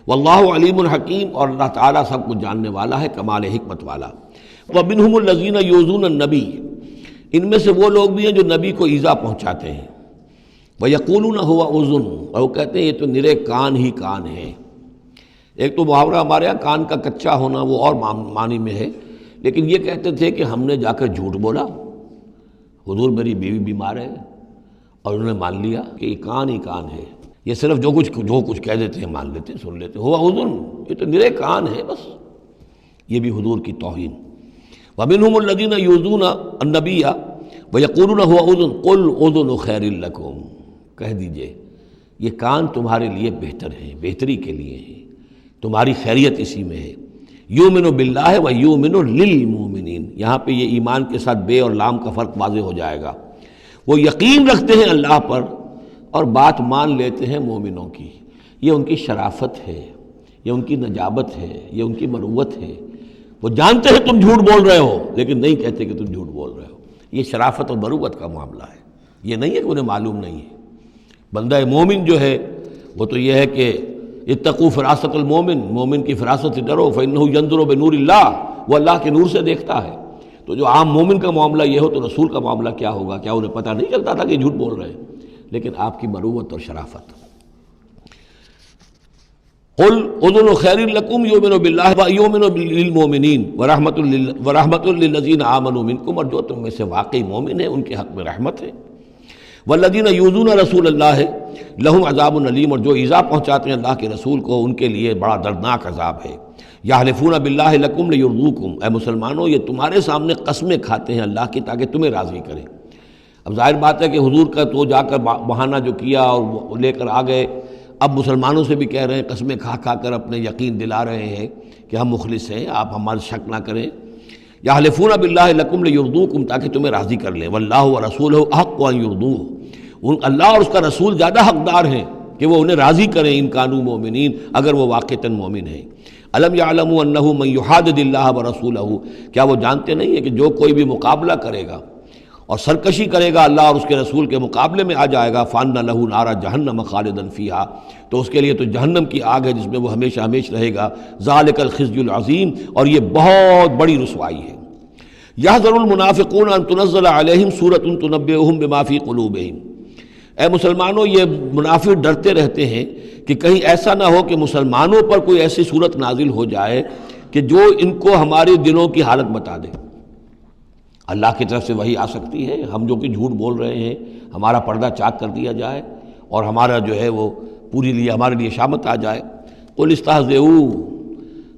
واللہ علیم حکیم، اور اللہ تعالیٰ سب کچھ جاننے والا ہے، کمال حکمت والا۔ ومنہم الذین یؤذون النبی، ان میں سے وہ لوگ بھی ہیں جو نبی کو ایذا پہنچاتے ہیں۔ وَيَقُولُونَ هُوَ أُذُنٌ، اور وہ کہتے ہیں یہ تو نرے کان ہی کان ہے۔ ایک تو محاورہ ہمارے یہاں کان کا کچا ہونا وہ اور معنی میں ہے، لیکن یہ کہتے تھے کہ ہم نے جا کر جھوٹ بولا، حضور میری بیوی بیمار ہے، اور انہوں نے مان لیا کہ یہ کان ہی کان ہے، یہ صرف جو کچھ کہہ دیتے ہیں مان لیتے ہیں، سن لیتے ہیں، ہوا اذن، یہ تو نرے کان ہے بس۔ یہ بھی حضور کی توہین۔ ومنہم الذین یؤذون النبی ویقولون ہوا اذن قل اذن خیر لکم، کہہ دیجئے یہ کان تمہارے لیے بہتر ہیں، بہتری کے لیے ہیں، تمہاری خیریت اسی میں ہے۔ یؤمن باللہ و یؤمن للمؤمنین، یہاں پہ یہ ایمان کے ساتھ بے اور لام کا فرق واضح ہو جائے گا۔ وہ یقین رکھتے ہیں اللہ پر اور بات مان لیتے ہیں مومنوں کی، یہ ان کی شرافت ہے، یہ ان کی نجابت ہے، یہ ان کی مروت ہے۔ وہ جانتے ہیں تم جھوٹ بول رہے ہو لیکن نہیں کہتے کہ تم جھوٹ بول رہے ہو، یہ شرافت اور مروت کا معاملہ ہے۔ یہ نہیں ہے کہ انہیں معلوم نہیں ہے۔ بندہ مومن جو ہے وہ تو یہ ہے کہ اتقوا فراست المومن، مومن کی فراست سے ڈرو، فإنہ ينظر بنور اللہ، وہ اللہ کے نور سے دیکھتا ہے۔ تو جو عام مومن کا معاملہ یہ ہو تو رسول کا معاملہ کیا ہوگا؟ کیا انہیں پتہ نہیں چلتا تھا کہ جھوٹ بول رہے ہیں؟ لیکن آپ کی مروت اور شرافت۔ قل اذن خیر لکم یؤمن باللہ و یؤمن للمؤمنین ورحمۃ للذین آمنوا منکم، اور جو تم میں سے واقعی مومن ہیں ان کے حق میں رحمت ہے۔ والذین یؤذون رسول اللہ لہم عذاب علیم، اور جو ایذا پہنچاتے ہیں اللہ کے رسول کو ان کے لیے بڑا دردناک عذاب ہے۔ یحلفون باللہ لکم لیرضوکم، اے مسلمانوں یہ تمہارے سامنے قسمیں کھاتے ہیں اللہ کی تاکہ تمہیں راضی کریں۔ اب ظاہر بات ہے کہ حضور کا تو جا کر بہانہ جو کیا اور وہ لے کر آ گئے، اب مسلمانوں سے بھی کہہ رہے ہیں، قسمیں کھا کھا کر اپنے یقین دلا رہے ہیں کہ ہم مخلص ہیں، آپ ہمارے شک نہ کریں۔ یحلفون باللہ لکم لیرضوکم، تاکہ تمہیں راضی کر لیں۔ واللہ ورسولہ احق ان یرضوہ، اللہ اور اس کا رسول زیادہ حقدار ہیں کہ وہ انہیں راضی کریں، ان کانوا مومنین، اگر وہ واقعتاً مومن ہیں۔ الم یعلموا انہ من یحادد اللہ ورسولہ، کیا وہ جانتے نہیں ہیں کہ جو کوئی بھی مقابلہ کرے گا اور سرکشی کرے گا اللہ اور اس کے رسول کے مقابلے میں آ جائے گا، فَأَنَّ لَهُ نَارَ جَهَنَّمَ خَالِدًا فِيهَا، تو اس کے لیے تو جہنم کی آگ ہے جس میں وہ ہمیشہ ہمیشہ رہے گا۔ ذَلِكَ الْخِزْيُ الْعَظِيمُ، اور یہ بہت بڑی رسوائی ہے۔ يَحْذَرُ الْمُنَافِقُونَ أَن تُنَزَّلَ عَلَيْهِمْ سُورَةٌ تُنَبِّئُهُم بِمَا فِي قُلُوبِهِمْ، اے مسلمانوں یہ منافق ڈرتے رہتے ہیں کہ کہیں ایسا نہ ہو کہ مسلمانوں پر کوئی ایسی صورت نازل ہو جائے کہ جو ان کو ہمارے دلوں کی حالت بتا دے۔ اللہ کی طرف سے وحی آ سکتی ہے، ہم جو کہ جھوٹ بول رہے ہیں ہمارا پردہ چاک کر دیا جائے اور ہمارا جو ہے وہ ہمارے لیے شامت آ جائے۔ قل استہزئوا،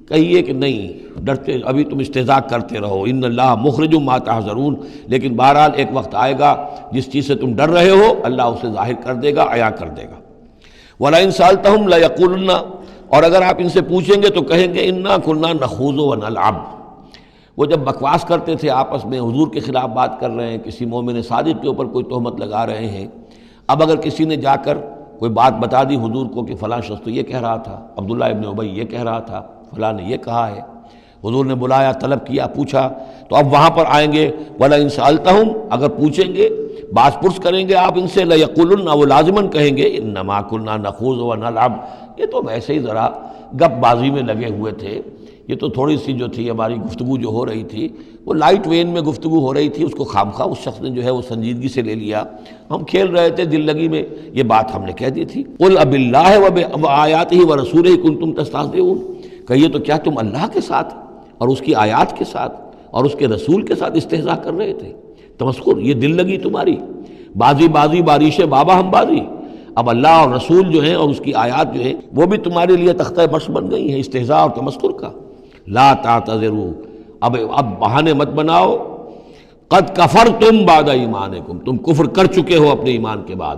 کہیے کہ نہیں ڈرتے، ابھی تم استہزاء کرتے رہو، ان اللہ مخرج ما تحذرون، لیکن بہرحال ایک وقت آئے گا جس چیز سے تم ڈر رہے ہو اللہ اسے ظاہر کر دے گا، عیاں کر دے گا۔ وَلَئِن سَأَلْتَهُمْ لَيَقُولُنَّ، اور اگر آپ ان سے پوچھیں گے تو کہیں گے اِنَّا كُنَّا نَخُوضُ وَنَلْعَبُ، وہ جب بکواس کرتے تھے آپس میں، حضور کے خلاف بات کر رہے ہیں، کسی مومن صادق کے اوپر کوئی تہمت لگا رہے ہیں۔ اب اگر کسی نے جا کر کوئی بات بتا دی حضور کو کہ فلاں شخص تو یہ کہہ رہا تھا، عبداللہ ابن ابی یہ کہہ رہا تھا، فلاں نے یہ کہا ہے، حضور نے بلایا، طلب کیا، پوچھا، تو اب وہاں پر آئیں گے وَلَئِن سَأَلْتَهُمْ، اگر پوچھیں گے، باز پرس کریں گے آپ ان سے، لَيَقُولُنَّ، وہ لازماً کہیں گے اِنَّمَا كُنَّا نَخُوضُ وَنَلْعَبُ، یہ تو ویسے ہی ذرا گپ بازی میں لگے ہوئے تھے، یہ تو تھوڑی سی جو تھی ہماری گفتگو جو ہو رہی تھی وہ لائٹ وین میں گفتگو ہو رہی تھی، اس کو خامخواہ اس شخص نے جو ہے وہ سنجیدگی سے لے لیا، ہم کھیل رہے تھے دل لگی میں، یہ بات ہم نے کہہ دی تھی۔ قل اب اللہ وآیاتہ ورسولہ کنتم تستہزئون، کہیے تو کیا تم اللہ کے ساتھ اور اس کی آیات کے ساتھ اور اس کے رسول کے ساتھ استہزاء کر رہے تھے؟ تمسخر، یہ دل لگی تمہاری، بازی بازی بارش بابا ہم بازی، اب اللہ اور رسول جو ہیں اور اس کی آیات جو ہیں وہ بھی تمہارے لیے تختہ برش بن گئی ہیں استہزاء اور تمسخر کا۔ لا تعتذروا، اب بہانے مت بناؤ، قد کفرتم بعد ایمانکم، تم کفر کر چکے ہو اپنے ایمان کے بعد۔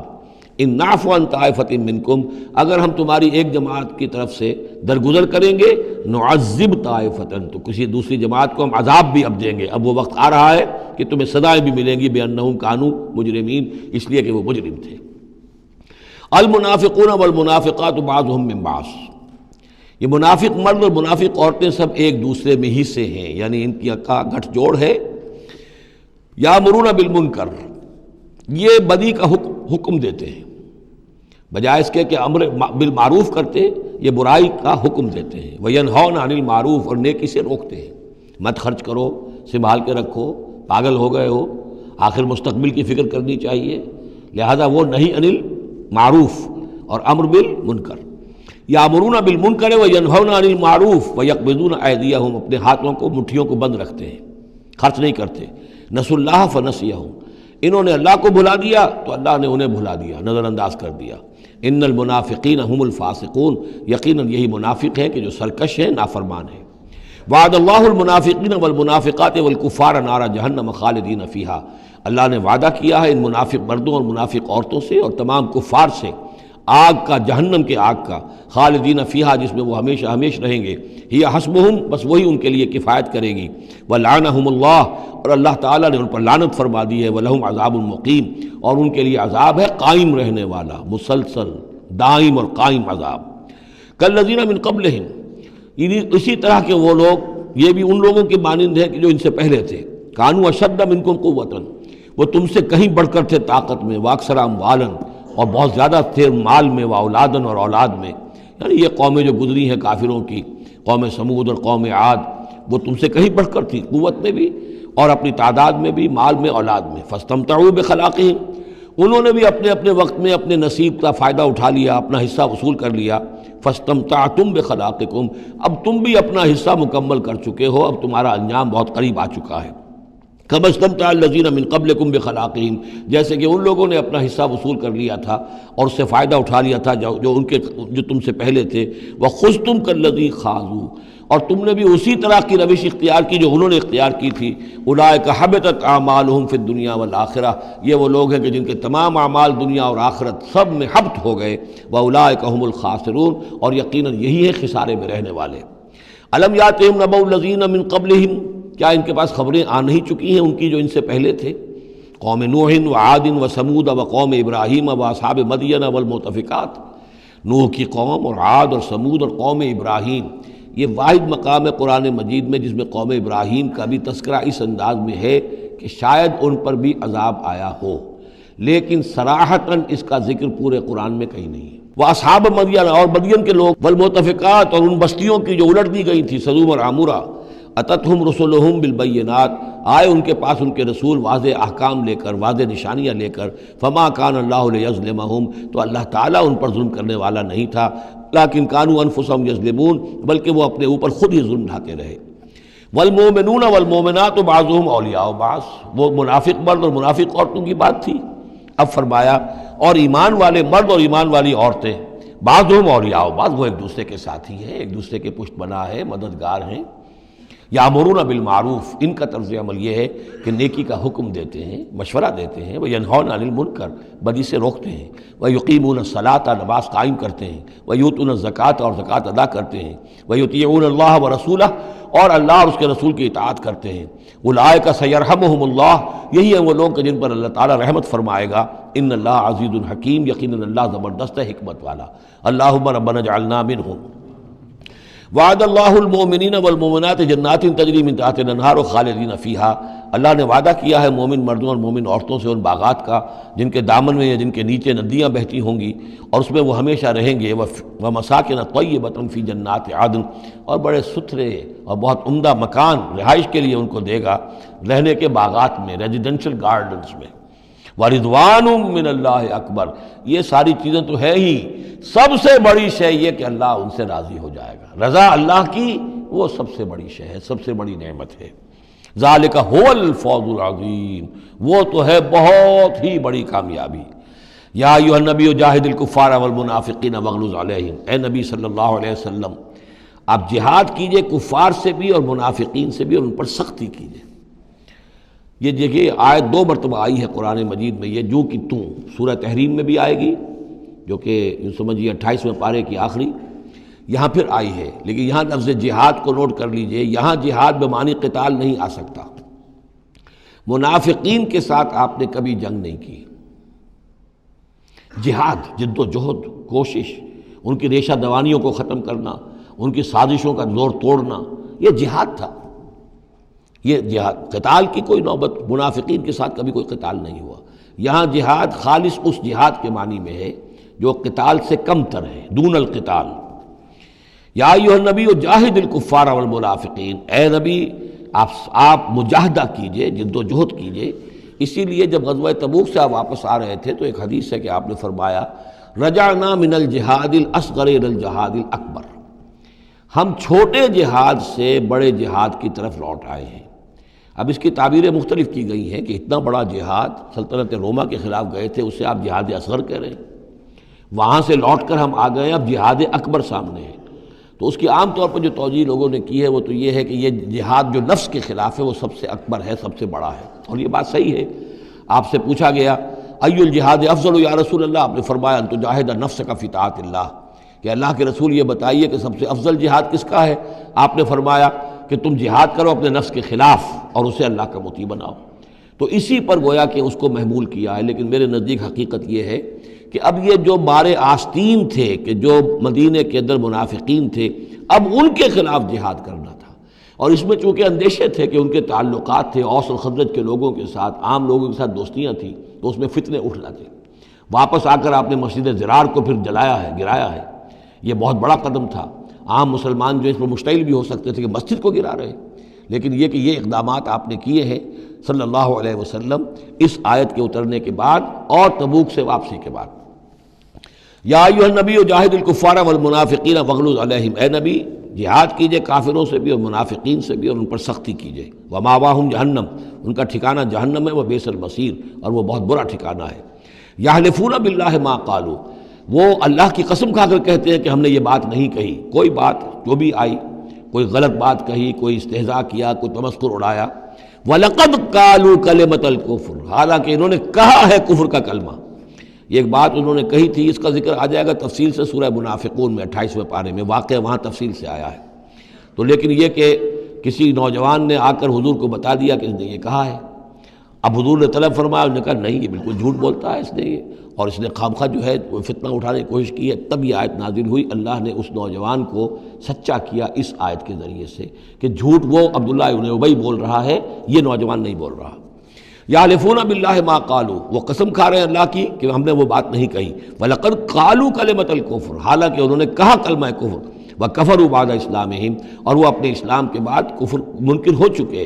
ان نعفو عن طائفۃ منکم، اگر ہم تمہاری ایک جماعت کی طرف سے درگزر کریں گے، نعذب طائفۃ، تو کسی دوسری جماعت کو ہم عذاب بھی اب دیں گے۔ اب وہ وقت آ رہا ہے کہ تمہیں سزائیں بھی ملیں گی، بأنہم کانوا مجرمین، اس لیے کہ وہ مجرم تھے۔ المنافقون والمنافقات بعضهم من بعض، یہ منافق مرد اور منافق عورتیں سب ایک دوسرے میں ہی سے ہیں، یعنی ان کی کا گٹھ جوڑ ہے۔ یامرون بالمنکر، یہ بدی کا حکم دیتے ہیں، بجائے اس کے کہ امر بالمعروف کرتے یہ برائی کا حکم دیتے ہیں، وینہون عن المعروف اور نیکی سے روکتے ہیں۔ مت خرچ کرو، سنبھال کے رکھو، پاگل ہو گئے ہو، آخر مستقبل کی فکر کرنی چاہیے، لہذا وہ نہیں عن المعروف اور امر بالمنکر۔ یامرون بالمنکر وینہون عن المعروف ویقبضون ایدیہم، اپنے ہاتھوں کو مٹھیوں کو بند رکھتے ہیں، خرچ نہیں کرتے۔ نسوا اللہ فنسیہم، انہوں نے اللہ کو بھلا دیا تو اللہ نے انہیں بھلا دیا، نظر انداز کر دیا۔ ان المنافقین هم الفاسقون، یقیناً یہی منافق ہے کہ جو سرکش ہیں، نافرمان ہیں۔ وعد اللہ المنافقین والمنافقات والکفار نار جہنم خالدین فیہا، اللہ نے وعدہ کیا ہے ان منافق مردوں اور منافق عورتوں سے اور تمام کفار سے آگ کا، جہنم کے آگ کا، خالدین فیہا جس میں وہ ہمیشہ ہمیش رہیں گے، ہی حسبہم، بس وہی ان کے لیے کفایت کرے گی، ولعنہم اللہ، اور اللہ تعالیٰ نے ان پر لعنت فرما دی ہے، ولہم عذاب مقیم، اور ان کے لیے عذاب ہے قائم رہنے والا، مسلسل دائم اور قائم عذاب۔ کالذین من قبلہم، اسی طرح کے وہ لوگ، یہ بھی ان لوگوں کے مانند ہے کہ جو ان سے پہلے تھے، کانوا اشد منکم قوۃ، وہ تم سے کہیں بڑھ کر تھے طاقت میں، واکثر اموالا، اور بہت زیادہ تھے مال میں، واولادن، اور اولاد میں، یعنی یہ قومیں جو گزری ہیں کافروں کی، قوم سمود اور قوم عاد، وہ تم سے کہیں بڑھ کر تھی، قوت میں بھی اور اپنی تعداد میں بھی، مال میں، اولاد میں۔ فاستمتعوا بخلاقہم، انہوں نے بھی اپنے اپنے وقت میں اپنے نصیب کا فائدہ اٹھا لیا، اپنا حصہ وصول کر لیا۔ فاستمتعتم بخلاقکم، اب تم بھی اپنا حصہ مکمل کر چکے ہو، اب تمہارا انجام بہت قریب آ چکا ہے۔ کما استمتع الذین من قبلکم بخلاقہم، جیسے کہ ان لوگوں نے اپنا حصہ وصول کر لیا تھا اور اس سے فائدہ اٹھا لیا تھا جو تم سے پہلے تھے۔ وخذتم کالذی خاضوا، اور تم نے بھی اسی طرح کی روش اختیار کی جو انہوں نے اختیار کی تھی۔ اولئک حبطت اعمالہم فی الدنیا والآخرہ، یہ وہ لوگ ہیں کہ جن کے تمام اعمال دنیا اور آخرت سب میں حبط ہو گئے۔ واولئک هم الخاسرون، اور یقیناً یہی ہے خسارے میں رہنے والے۔ الم یاتہم نبأ الذین من قبلہم، کیا ان کے پاس خبریں آ نہیں چکی ہیں ان کی جو ان سے پہلے تھے؟ قوم نوح وعاد وثمود وقوم ابراہیم واصحاب مدین والمؤتفکات، نوح کی قوم اور عاد اور سمود اور قوم ابراہیم، یہ واحد مقام ہے قرآن مجید میں جس میں قوم ابراہیم کا بھی تذکرہ اس انداز میں ہے کہ شاید ان پر بھی عذاب آیا ہو، لیکن صراحتاً اس کا ذکر پورے قرآن میں کہیں نہیں ہے۔ وہ اصحاب مدین، اور مدین کے لوگ، والمؤتفکات، اور ان بستیوں کی جو الٹ دی گئی تھی، سدوم اور عمورہ، اتتہم رسلہم بالبینات، آئے ان کے پاس ان کے رسول واضح احکام لے کر، واضح نشانیاں لے کر، فما کان اللہ لیظلمہم، تو اللہ تعالیٰ ان پر ظلم کرنے والا نہیں تھا، لیکن کانوا انفسہم یظلمون، بلکہ وہ اپنے اوپر خود ہی ظلم ڈھاتے رہے۔ والمؤمنون والمؤمنات بعضهم اولیاء بعض، وہ منافق مرد اور منافق عورتوں کی بات تھی، اب فرمایا اور ایمان والے مرد اور ایمان والی عورتیں، بعضهم اولیاء بعض، وہ ایک دوسرے کے ساتھی ہیں، ایک دوسرے کے پشت بنا ہے، مددگار ہیں۔ یامرون بالمعروف، ان کا طرز عمل یہ ہے کہ نیکی کا حکم دیتے ہیں، مشورہ دیتے ہیں، وینہون عن المنکر، بدی سے روکتے ہیں، ویقیمون الصلاۃ، نماز قائم کرتے ہیں، ویؤتون الزکوٰۃ، اور زکوٰۃ ادا کرتے ہیں، ویطیعون اللہ ورسولہ، اور اللہ اور اس کے رسول کی اطاعت کرتے ہیں۔ اولئک سیرحمہم اللہ، یہی ہیں وہ لوگ جن پر اللہ تعالیٰ رحمت فرمائے گا۔ ان اللہ عزیز الحکیم، یقیناً اللہ زبردست ہے، حکمت والا۔ اللہم ربنا اجعلنا منہم۔ وعد اللہ المؤمنین والمؤمنات جنات تجری من تحتها الانہار خالدین فیہا، اللہ نے وعدہ کیا ہے مومن مردوں اور مومن عورتوں سے ان باغات کا جن کے دامن میں یا جن کے نیچے ندیاں بہتی ہوں گی، اور اس میں وہ ہمیشہ رہیں گے۔ ومساکن طیبۃ فی جنات عدن، اور بڑے ستھرے اور بہت عمدہ مکان رہائش کے لیے ان کو دے گا، رہنے کے باغات میں، ریزیڈینشل گارڈنز میں۔ وَرِضْوَانٌ مِّنَ اللَّهِ اکبر، یہ ساری چیزیں تو ہے ہی، سب سے بڑی شے یہ کہ اللہ ان سے راضی ہو جائے گا، رضا اللہ کی وہ سب سے بڑی شے ہے، سب سے بڑی نعمت ہے۔ ذَلِكَ هُوَ الْفَوْزُ الْعَظِيمُ، وہ تو ہے بہت ہی بڑی کامیابی۔ یا ایھا النبی جاہد الکفار والمنافقین واغلظ علیہم، اے نبی صلی اللہ علیہ وسلم آپ جہاد کیجئے کفار سے بھی اور منافقین سے بھی، اور ان پر سختی کیجئے۔ یہ دیکھیے آیت 2 مرتبہ آئی ہے قرآن مجید میں، یہ جو کہ تم، سورہ تحریم میں بھی آئے گی جو کہ سمجھیے 28ویں پارے کی آخری، یہاں پھر آئی ہے، لیکن یہاں لفظ جہاد کو نوٹ کر لیجئے، یہاں جہاد بمعنی قتال نہیں آ سکتا۔ منافقین کے ساتھ آپ نے کبھی جنگ نہیں کی، جہاد، جد و جہد، کوشش، ان کی ریشہ دوانیوں کو ختم کرنا، ان کی سازشوں کا زور توڑنا، یہ جہاد تھا۔ یہ جہاد، قتال کی کوئی نوبت منافقین کے ساتھ کبھی کوئی قتال نہیں ہوا۔ یہاں جہاد خالص اس جہاد کے معنی میں ہے جو قتال سے کم تر ہے، دون القتال۔ یا ایھا النبی جاہد الکفار والمنافقین، اے نبی آپ مجاہدہ کیجئے، جد و جہد کیجئے۔ اسی لیے جب غزوہ تبوک سے آپ واپس آ رہے تھے تو ایک حدیث ہے کہ آپ نے فرمایا رجعنا من الجہاد الاصغر الى الجہاد الاکبر، ہم چھوٹے جہاد سے بڑے جہاد کی طرف لوٹ آئے ہیں۔ اب اس کی تعبیریں مختلف کی گئی ہیں کہ اتنا بڑا جہاد سلطنت روما کے خلاف گئے تھے، اسے آپ جہاد اصغر کہہ رہے ہیں، وہاں سے لوٹ کر ہم آ گئے اب جہاد اکبر سامنے ہے۔ تو اس کی عام طور پر جو توجیہ لوگوں نے کی ہے وہ تو یہ ہے کہ یہ جہاد جو نفس کے خلاف ہے وہ سب سے اکبر ہے، سب سے بڑا ہے، اور یہ بات صحیح ہے۔ آپ سے پوچھا گیا ای الجہاد افضل یا رسول اللہ، آپ نے فرمایا ان تجاہد نفسک فی طاعت اللہ، کہ اللہ کے رسول یہ بتائیے کہ سب سے افضل جہاد کس کا ہے؟ آپ نے فرمایا کہ تم جہاد کرو اپنے نفس کے خلاف اور اسے اللہ کا مطیع بناؤ۔ تو اسی پر گویا کہ اس کو محمول کیا ہے، لیکن میرے نزدیک حقیقت یہ ہے کہ اب یہ جو بارے آستین تھے، کہ جو مدینے کے اندر منافقین تھے، اب ان کے خلاف جہاد کرنا تھا، اور اس میں چونکہ اندیشے تھے کہ ان کے تعلقات تھے اوس اور خزرج کے لوگوں کے ساتھ، عام لوگوں کے ساتھ دوستیاں تھیں، تو اس میں فتنے اٹھ جاتے۔ واپس آ کر آپ نے مسجد زرار کو پھر جلایا ہے، گرایا ہے، یہ بہت بڑا قدم تھا۔ عام مسلمان جو اس پر مشتعل بھی ہو سکتے تھے کہ مسجد کو گرا رہے، لیکن یہ کہ یہ اقدامات آپ نے کیے ہیں صلی اللہ علیہ وسلم اس آیت کے اترنے کے بعد اور تبوک سے واپسی کے بعد۔ یا ایھا النبی جاہد الکفار والمنافقین واغلظ علیہم، اے نبی جہاد کیجئے کافروں سے بھی اور منافقین سے بھی، اور ان پر سختی کیجئے۔ ومأواہم جہنم، ان کا ٹھکانہ جہنم ہے، وبئس المصیر، اور وہ بہت برا ٹھکانہ ہے۔ یحلفون باللہ ما قالوا، وہ اللہ کی قسم کھا کر کہتے ہیں کہ ہم نے یہ بات نہیں کہی، کوئی بات جو بھی آئی، کوئی غلط بات کہی، کوئی استہزاء کیا، کوئی تمسخر اڑایا۔ وَلَقَدْ قَالُوا كَلِمَةَ الْكُفْرِ، حالانکہ انہوں نے کہا ہے کفر کا کلمہ۔ یہ ایک بات انہوں نے کہی تھی، اس کا ذکر آ جائے گا تفصیل سے سورہ منافقون میں 28ویں پارے میں، واقعہ وہاں تفصیل سے آیا ہے۔ تو لیکن یہ کہ کسی نوجوان نے آ کر حضور کو بتا دیا کہ اس نے یہ کہا ہے، اب حضور نے طلب فرمایا، انہوں نے کہا نہیں یہ بالکل جھوٹ بولتا ہے اس نے، یہ اور اس نے خامخواہ جو ہے فتنہ اٹھانے کی کوشش کی ہے۔ تب یہ آیت نازل ہوئی، اللہ نے اس نوجوان کو سچا کیا اس آیت کے ذریعے سے کہ جھوٹ وہ عبداللہ ابن ابی بول رہا ہے، یہ نوجوان نہیں بول رہا۔ یحلفون باللہ ما قالوا، وہ قسم کھا رہے ہیں اللہ کی کہ ہم نے وہ بات نہیں کہی۔ وَلَقَدْ قَالُوا كَلِمَةَ الْكُفْرِ، حالانکہ انہوں نے کہا کلمہ کفر۔ وَكَفَرُوا بَعْدَ إِسْلَامِهِمْ، اور وہ اپنے اسلام کے بعد کفر منکر ہو چکے،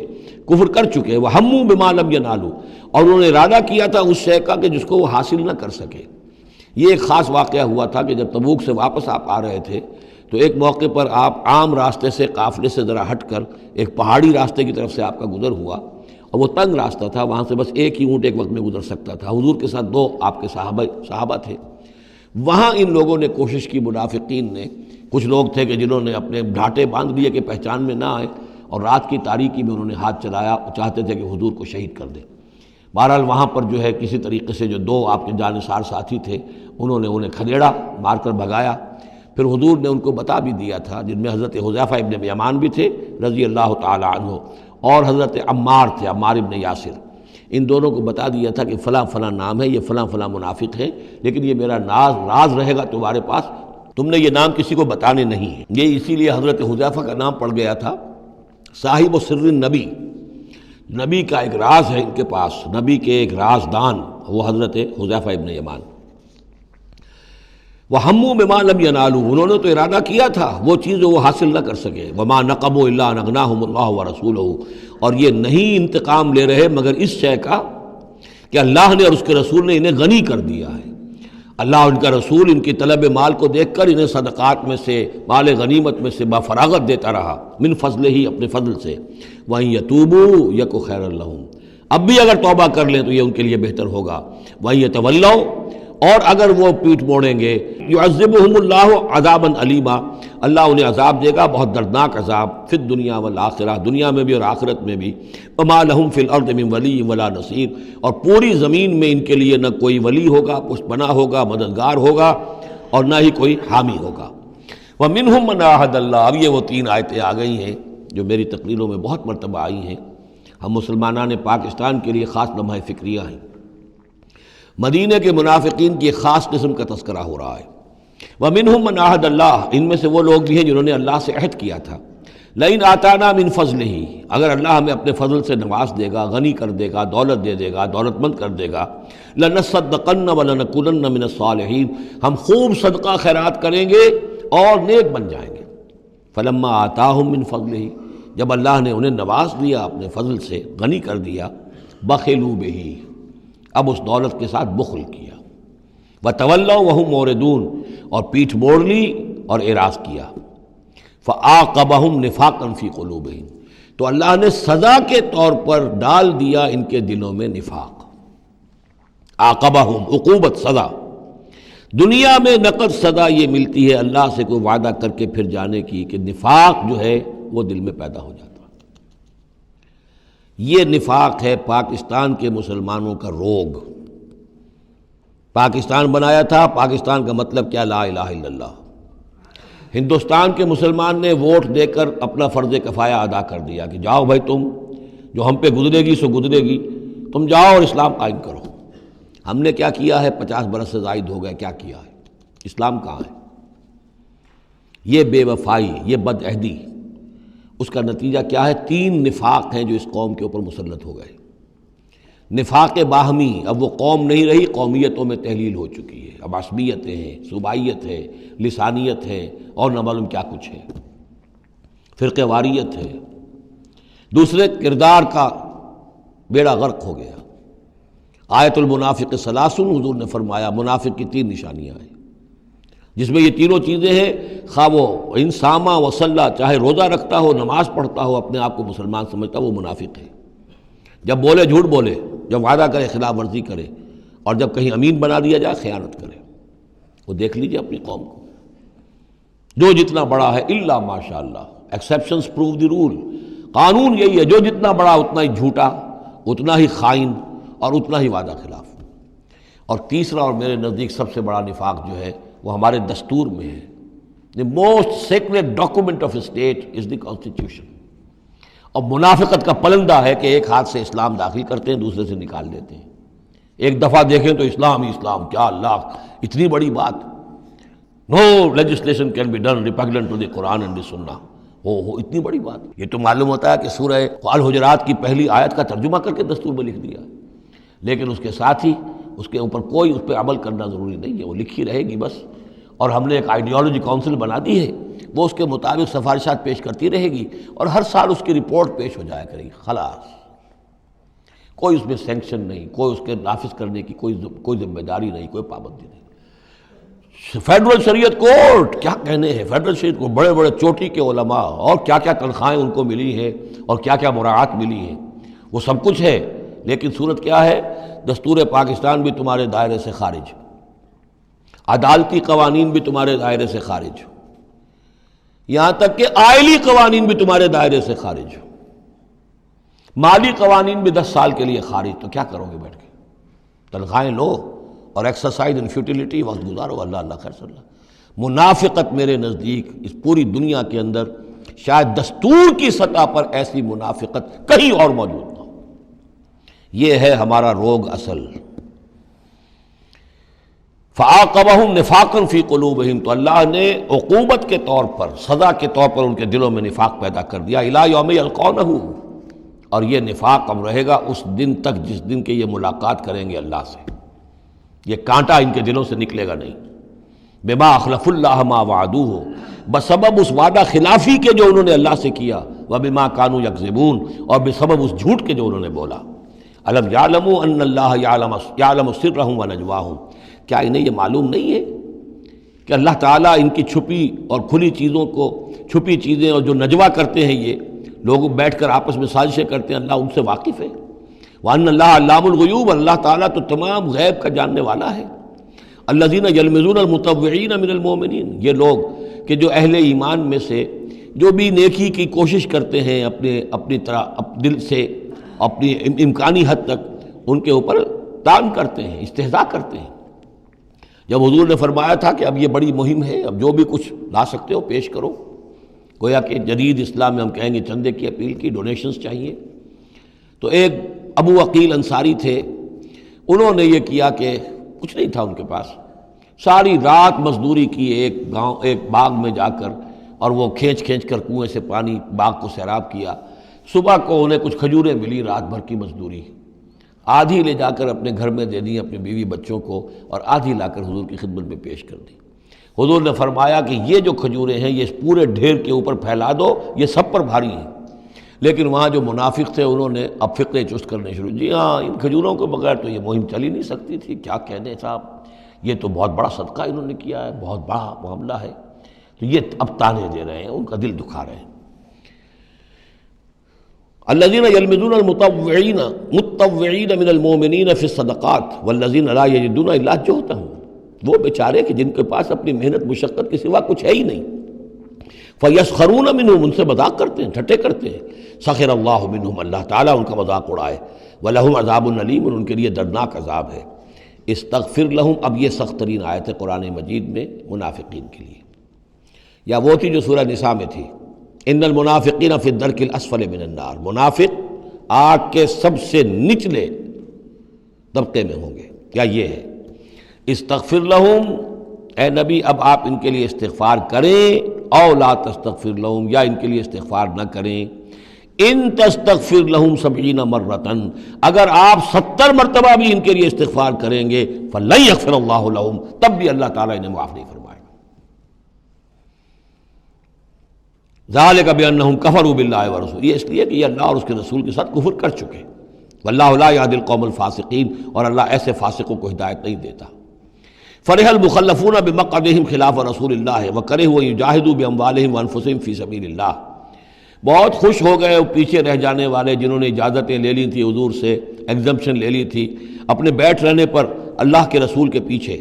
کفر کر چکے۔ وَهَمُّوا بِمَا لَمْ يَنَالُوا، اور انہوں نے ارادہ کیا تھا اس شے کا کہ جس کو وہ حاصل نہ کر سکے۔ یہ ایک خاص واقعہ ہوا تھا کہ جب تبوک سے واپس آپ آ رہے تھے تو ایک موقع پر آپ عام راستے سے، قافلے سے ذرا ہٹ کر ایک پہاڑی راستے کی طرف سے آپ کا گزر ہوا، اور وہ تنگ راستہ تھا، وہاں سے بس ایک ہی اونٹ ایک وقت میں گزر سکتا تھا۔ حضور کے ساتھ 2 آپ کے صحابہ تھے۔ وہاں ان لوگوں نے کوشش کی، منافقین نے، کچھ لوگ تھے کہ جنہوں نے اپنے ڈھانٹے باندھ لیے کہ پہچان میں نہ آئے، اور رات کی تاریکی میں انہوں نے ہاتھ چلایا، چاہتے تھے کہ حضور کو شہید کر دیں۔ بہرحال وہاں پر جو ہے کسی طریقے سے جو 2 آپ کے جانثار ساتھی تھے انہوں نے انہیں کھدیڑا، مار کر بھگایا۔ پھر حضور نے ان کو بتا بھی دیا تھا، جن میں حضرت حذیفہ ابن یمان بھی تھے رضی اللہ تعالی عنہ، اور حضرت عمار تھے، عمار ابن یاسر۔ ان دونوں کو بتا دیا تھا کہ فلاں فلاں نام ہے، یہ فلاں فلاں منافق ہے، لیکن یہ میرا راز رہے گا تمہارے پاس، تم نے یہ نام کسی کو بتانے نہیں ہے۔ یہ اسی لیے حضرت حذیفہ کا نام پڑ گیا تھا صاحب و سر النبی، نبی کا ایک راز ہے ان کے پاس، نبی کے ایک رازدان، وہ حضرت حذیفہ ابن یمان۔ وَهَمُّوا بِمَا لَمْ يَنَالُوا، انہوں نے تو ارادہ کیا تھا وہ چیز جو وہ حاصل نہ کر سکے۔ وَمَا نَقَمُوا إِلَّا أَنْ أَغْنَاهُمُ اللَّهُ وَرَسُولُهُ، اور یہ نہیں انتقام لے رہے مگر اس شے کا کہ اللہ نے اور اس کے رسول نے انہیں غنی کر دیا ہے۔ اللہ اور ان کا رسول ان کی طلب مال کو دیکھ کر انہیں صدقات میں سے، مال غنیمت میں سے بفراغت دیتا رہا، من فضلہ ہی، اپنے فضل سے۔ وَإِن يَتُوبُوا يَكُ خَيْرًا لَّهُمْ، اب بھی اگر توبہ کر لیں تو یہ ان کے لیے بہتر ہوگا۔ وَإِن يَتَوَلَّوْا، اور اگر وہ پیٹھ موڑیں گے، يُعَذِّبُهُمُ اللَّهُ عَذَابًا أَلِيمًا، اللہ انہیں عذاب دے گا، بہت دردناک عذاب، فی الدنیا والآخرہ، دنیا میں بھی اور آخرت میں بھی۔ وَمَا لَهُمْ فِي الْأَرْضِ مِنْ وَلِيٍّ وَلَا نَصِيرٍ، اور پوری زمین میں ان کے لیے نہ کوئی ولی ہوگا، پشت پناہ ہوگا، مددگار ہوگا، اور نہ ہی کوئی حامی ہوگا۔ وَمِنْهُمْ مَنْ عَاهَدَ اللَّهُ، اب یہ وہ 3 آیتیں آ گئی ہیں جو میری تقریروں میں بہت مرتبہ آئی ہیں، ہم مسلمانان پاکستان کے لیے خاص لمحہ فکریہ ہیں۔ مدینہ کے منافقین کی ایک خاص قسم کا تذکرہ ہو رہا ہے۔ وَمِنْهُمْ مَنْ عَاهَدَ اللَّهُ، ان میں سے وہ لوگ بھی ہیں جنہوں نے اللہ سے عہد کیا تھا، لئن آتانا من فضلہ، اگر اللہ ہمیں اپنے فضل سے نواز دے گا، غنی کر دے گا، دولت دے دے گا، دولت مند کر دے گا، لنصدقن ولنکونن من الصالحین، ہم خوب صدقہ خیرات کریں گے اور نیک بن جائیں گے۔ فلما آتاہم من فضلہ، جب اللہ نے انہیں نواز دیا اپنے فضل سے، غنی کر دیا، بخلوا بہ، اب اس دولت کے ساتھ بخل کیا، وتولوا وہم موردون، اور پیٹھ موڑ لی اور اعراض کیا، فعاقبہم نفاقا فی قلوبہم، تو اللہ نے سزا کے طور پر ڈال دیا ان کے دلوں میں نفاق۔ عاقبہم، عقوبت، سزا۔ دنیا میں نقد سزا یہ ملتی ہے اللہ سے کوئی وعدہ کر کے پھر جانے کی کہ نفاق جو ہے وہ دل میں پیدا ہو جاتا ہے۔ یہ نفاق ہے پاکستان کے مسلمانوں کا روگ۔ پاکستان بنایا تھا، پاکستان کا مطلب کیا؟ لا الہ الا اللہ۔ ہندوستان کے مسلمان نے ووٹ دے کر اپنا فرض کفایہ ادا کر دیا کہ جاؤ بھائی، تم جو ہم پہ گزرے گی سو گزرے گی، تم جاؤ اور اسلام قائم کرو۔ ہم نے کیا کیا ہے؟ 50 برس سے زائد ہو گئے، کیا کیا ہے؟ اسلام کہاں ہے؟ یہ بے وفائی، یہ بد عہدی، اس کا نتیجہ کیا ہے؟ 3 نفاق ہیں جو اس قوم کے اوپر مسلط ہو گئے۔ نفاق باہمی، اب وہ قوم نہیں رہی، قومیتوں میں تحلیل ہو چکی ہے، اب عصبیتیں ہیں، صوبائیت ہے، لسانیت ہے، اور نہ معلوم کیا کچھ ہے، فرقہ واریت ہے۔ دوسرے، کردار کا بیڑا غرق ہو گیا۔ آیت المنافق ثلاثن، حضور نے فرمایا منافق کی 3 نشانیاں ہیں، جس میں یہ تینوں چیزیں ہیں، خواہ وہ انسامہ وصلہ، چاہے روزہ رکھتا ہو، نماز پڑھتا ہو، اپنے آپ کو مسلمان سمجھتا ہو، وہ منافق ہے۔ جب بولے جھوٹ بولے، جب وعدہ کرے خلاف ورزی کرے، اور جب کہیں امین بنا دیا جائے خیانت کرے۔ وہ دیکھ لیجئے اپنی قوم کو، جو جتنا بڑا ہے الا ماشاء اللہ، ایکسیپشنز پروو دی رول، قانون یہی ہے، جو جتنا بڑا اتنا ہی جھوٹا، اتنا ہی خائن، اور اتنا ہی وعدہ خلاف۔ اور تیسرا اور میرے نزدیک سب سے بڑا نفاق جو ہے وہ ہمارے دستور میں ہے۔ The most sacred document of a state is the constitution۔ اور منافقت کا پلندہ ہے کہ ایک ہاتھ سے اسلام داخل کرتے ہیں، دوسرے سے نکال دیتے ہیں۔ ایک دفعہ دیکھیں تو اسلام ہی اسلام، کیا اللہ، اتنی بڑی بات، no legislation can be done repugnant to the Quran and the Sunnah۔ ہو اتنی بڑی بات، یہ تو معلوم ہوتا ہے کہ سورہ الحجرات کی پہلی آیت کا ترجمہ کر کے دستور میں لکھ دیا، لیکن اس کے ساتھ ہی اس کے اوپر کوئی اس پہ عمل کرنا ضروری نہیں ہے، وہ لکھی رہے گی بس۔ اور ہم نے ایک آئیڈیالوجی کونسل بنا دی ہے، وہ اس کے مطابق سفارشات پیش کرتی رہے گی، اور ہر سال اس کی رپورٹ پیش ہو جایا کرے گی، خلاص۔ کوئی اس میں سینکشن نہیں، کوئی اس کے نافذ کرنے کی کوئی ذمہ داری نہیں، کوئی پابندی نہیں۔ فیڈرل شریعت کورٹ، کیا کہنے ہیں فیڈرل شریعت کو، بڑے بڑے چوٹی کے علماء، اور کیا کیا تنخواہیں ان کو ملی ہیں، اور کیا کیا مراعات ملی ہیں، وہ سب کچھ ہے، لیکن صورت کیا ہے؟ دستور پاکستان بھی تمہارے دائرے سے خارج، عدالتی قوانین بھی تمہارے دائرے سے خارج، یہاں تک کہ آئلی قوانین بھی تمہارے دائرے سے خارج، مالی قوانین بھی 10 سال کے لیے خارج۔ تو کیا کرو گے بیٹھ کے؟ تنخواہیں لو اور ایکسرسائز ان فیوٹیلیٹی، وقت گزارو، اللہ اللہ خیر صلی اللہ۔ منافقت میرے نزدیک اس پوری دنیا کے اندر شاید دستور کی سطح پر ایسی منافقت کہیں اور موجود نہ ہو۔ یہ ہے ہمارا روگ اصل۔ فَعَاقَبَهُمْ نِفَاقًا فِي قُلُوبِهِمْ، تو اللہ نے عقوبت کے طور پر، سزا کے طور پر ان کے دلوں میں نفاق پیدا کر دیا، إِلَىٰ يَوْمِ يَلْقَوْنَهُ، اور یہ نفاق اب رہے گا اس دن تک جس دن کے یہ ملاقات کریں گے اللہ سے۔ یہ کانٹا ان کے دلوں سے نکلے گا نہیں۔ بِمَا أَخْلَفُوا اللَّهَ مَا وَعَدُوهُ، بسبب اس وعدہ خلافی کے جو انہوں نے اللہ سے کیا، وَبِمَا كَانُوا يَكْذِبُونَ، اور بسبب اس جھوٹ کے جو انہوں نے بولا۔ أَلَمْ يَعْلَمُوا أَنَّ اللَّهَ يَعْلَمُ سِرَّهُمْ وَنَجْوَاهُمْ، کیا انہیں یہ معلوم نہیں ہے کہ اللہ تعالیٰ ان کی چھپی اور کھلی چیزوں کو، چھپی چیزیں اور جو نجوا کرتے ہیں یہ لوگ بیٹھ کر آپس میں سازشیں کرتے ہیں، اللہ ان سے واقف ہے۔ وَأَنَّ اللَّهَ عَلَّامُ الْغُيُوبِ، اللہ تعالیٰ تو تمام غیب کا جاننے والا ہے۔ الَّذِينَ يَلْمِزُونَ الْمُطَوِّعِينَ مِنَ الْمُؤْمِنِينَ، یہ لوگ کہ جو اہل ایمان میں سے جو بھی نیکی کی کوشش کرتے ہیں اپنی طرح دل سے، اپنی امکانی حد تک ان کے اوپر طعن کرتے ہیں، استہزاء کرتے ہیں۔ جب حضور نے فرمایا تھا کہ اب یہ بڑی مہم ہے، اب جو بھی کچھ لا سکتے ہو پیش کرو، گویا کہ جدید اسلام میں ہم کہیں گے چندے کی اپیل کی، ڈونیشنز چاہیے، تو ایک ابو عقیل انصاری تھے، انہوں نے یہ کیا کہ کچھ نہیں تھا ان کے پاس، ساری رات مزدوری کی، ایک باغ میں جا کر اور وہ کھینچ کھینچ کر کنویں سے پانی باغ کو سیراب کیا۔ صبح کو انہیں کچھ کھجوریں ملی، رات بھر کی مزدوری، آدھی لے جا کر اپنے گھر میں دے دی اپنی بیوی بچوں کو، اور آدھی لا کر حضور کی خدمت میں پیش کر دی۔ حضور نے فرمایا کہ یہ جو کھجوریں ہیں یہ اس پورے ڈھیر کے اوپر پھیلا دو، یہ سب پر بھاری ہیں۔ لیکن وہاں جو منافق تھے انہوں نے اب فقرے چست کرنے شروع، جی ہاں ان کھجوروں کے بغیر تو یہ مہم چل ہی نہیں سکتی تھی، کیا کہنے صاحب، یہ تو بہت بڑا صدقہ انہوں نے کیا ہے، بہت بڑا معاملہ ہے۔ تو یہ اب تانے دے رہے ہیں، ان کا دل دکھا رہے ہیں۔ الذین یلمزون المطوعین من المؤمنین فی الصدقات والذین لا یجدون الا جہدہم، وہ بیچارے کہ جن کے پاس اپنی محنت مشقت کے سوا کچھ ہے ہی نہیں، فیسخرون منہم، ان سے مذاق کرتے ہیں، ٹھٹے کرتے ہیں۔ سخر اللہ منہم، اللہ تعالیٰ ان کا مذاق اڑائے۔ ولہم عذاب علیم، اور ان کے لیے دردناک عذاب ہے۔ استغفر لہم، اب یہ سخت ترین آیت ہے قرآن مجید میں منافقین کے لیے، یا وہ تھی جو سورہ نساء میں تھی، ان المنافقین فی الدرک الاسفل من النار، منافق آگ کے سب سے نچلے طبقے میں ہوں گے۔ کیا یہ ہے استغفر لہم، اے نبی اب آپ ان کے لیے استغفار کریں، او لا تستغفر لہم، یا ان کے لیے استغفار نہ کریں، ان تستغفر لہم 70 مرتن، اگر آپ 70 مرتبہ بھی ان کے لیے استغفار کریں گے، فلن یغفر اللہ لہم، تب بھی اللہ تعالیٰ انہیں معاف نہیں فرمائے گا۔ ذالک بانہم کفروا باللہ ورسولہ، یہ اس لیے کہ یہ اللہ اور اس کے رسول کے ساتھ کفر کر چکے، واللہ لا یہدی القوم الفاسقین، اور اللہ ایسے فاسقوں کو ہدایت نہیں دیتا۔ فرح المخلفون بمقعدہم خلاف رسول اللہ وکرہوا ان یجاہدوا باموالہم وانفسہم فی سبیل اللہ، بہت خوش ہو گئے وہ پیچھے رہ جانے والے جنہوں نے اجازتیں لے لی تھی حضور سے، ایگزمپشن لے لی تھی اپنے بیٹھ رہنے پر اللہ کے رسول کے پیچھے،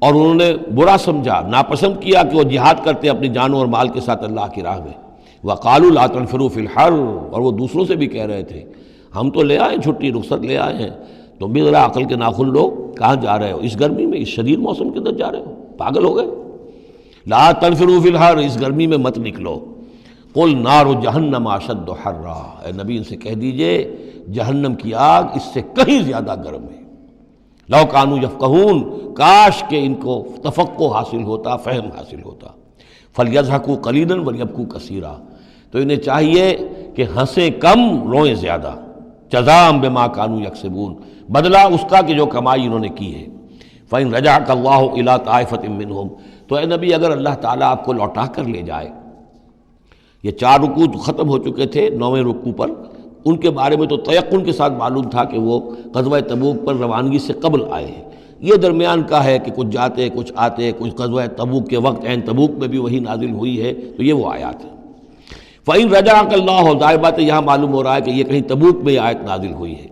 اور انہوں نے برا سمجھا، ناپسند کیا کہ وہ جہاد کرتے اپنی جانوں اور مال کے ساتھ اللہ کی راہ میں۔ وقالوا لا تنفروا فی الحر، اور وہ دوسروں سے بھی کہہ رہے تھے ہم تو لے آئے چھٹی رخصت لے آئے ہیں، تم بھی ذرا عقل کے ناخن لو، کہاں جا رہے ہو اس گرمی میں، اس شدید موسم کے اندر جا رہے ہو، پاگل ہو گئے۔ لا تنفروا فی الحر، اس گرمی میں مت نکلو۔ قل نار جہنم اشد حرا، اے نبی ان سے کہہ دیجئے جہنم کی آگ اس سے کہیں زیادہ گرم ہے۔ لو کانوا یفقہون، کاش کہ ان کو تفقہ حاصل ہوتا، فہم حاصل ہوتا۔ فلیضحکوا قلیلا ولیبکوا کثیرا، تو انہیں چاہیے کہ ہنسیں کم روئیں زیادہ، جزاء بما کانوا یکسبون، بدلہ اس کا کہ جو کمائی انہوں نے کی ہے۔ فإن رجعک اللہ الی طائفۃ منہم، تو اے نبی اگر اللہ تعالیٰ آپ کو لوٹا کر لے جائے، یہ 4 رکوع تو ختم ہو چکے تھے، 9ویں رکوع پر ان کے بارے میں تو تیقن کے ساتھ معلوم تھا کہ وہ غزوہ تبوک پر روانگی سے قبل آئے ہیں، یہ درمیان کا ہے کہ کچھ جاتے کچھ آتے، کچھ غزوہ تبوک کے وقت عین تبوک میں بھی وہی نازل ہوئی ہے، تو یہ وہ آیات ہیں۔ فَإِن رَجَعَكَ اللَّهُ، ظاہر بات ہے یہاں معلوم ہو رہا ہے کہ یہ کہیں تبوک میں یہ آیت نازل ہوئی ہے۔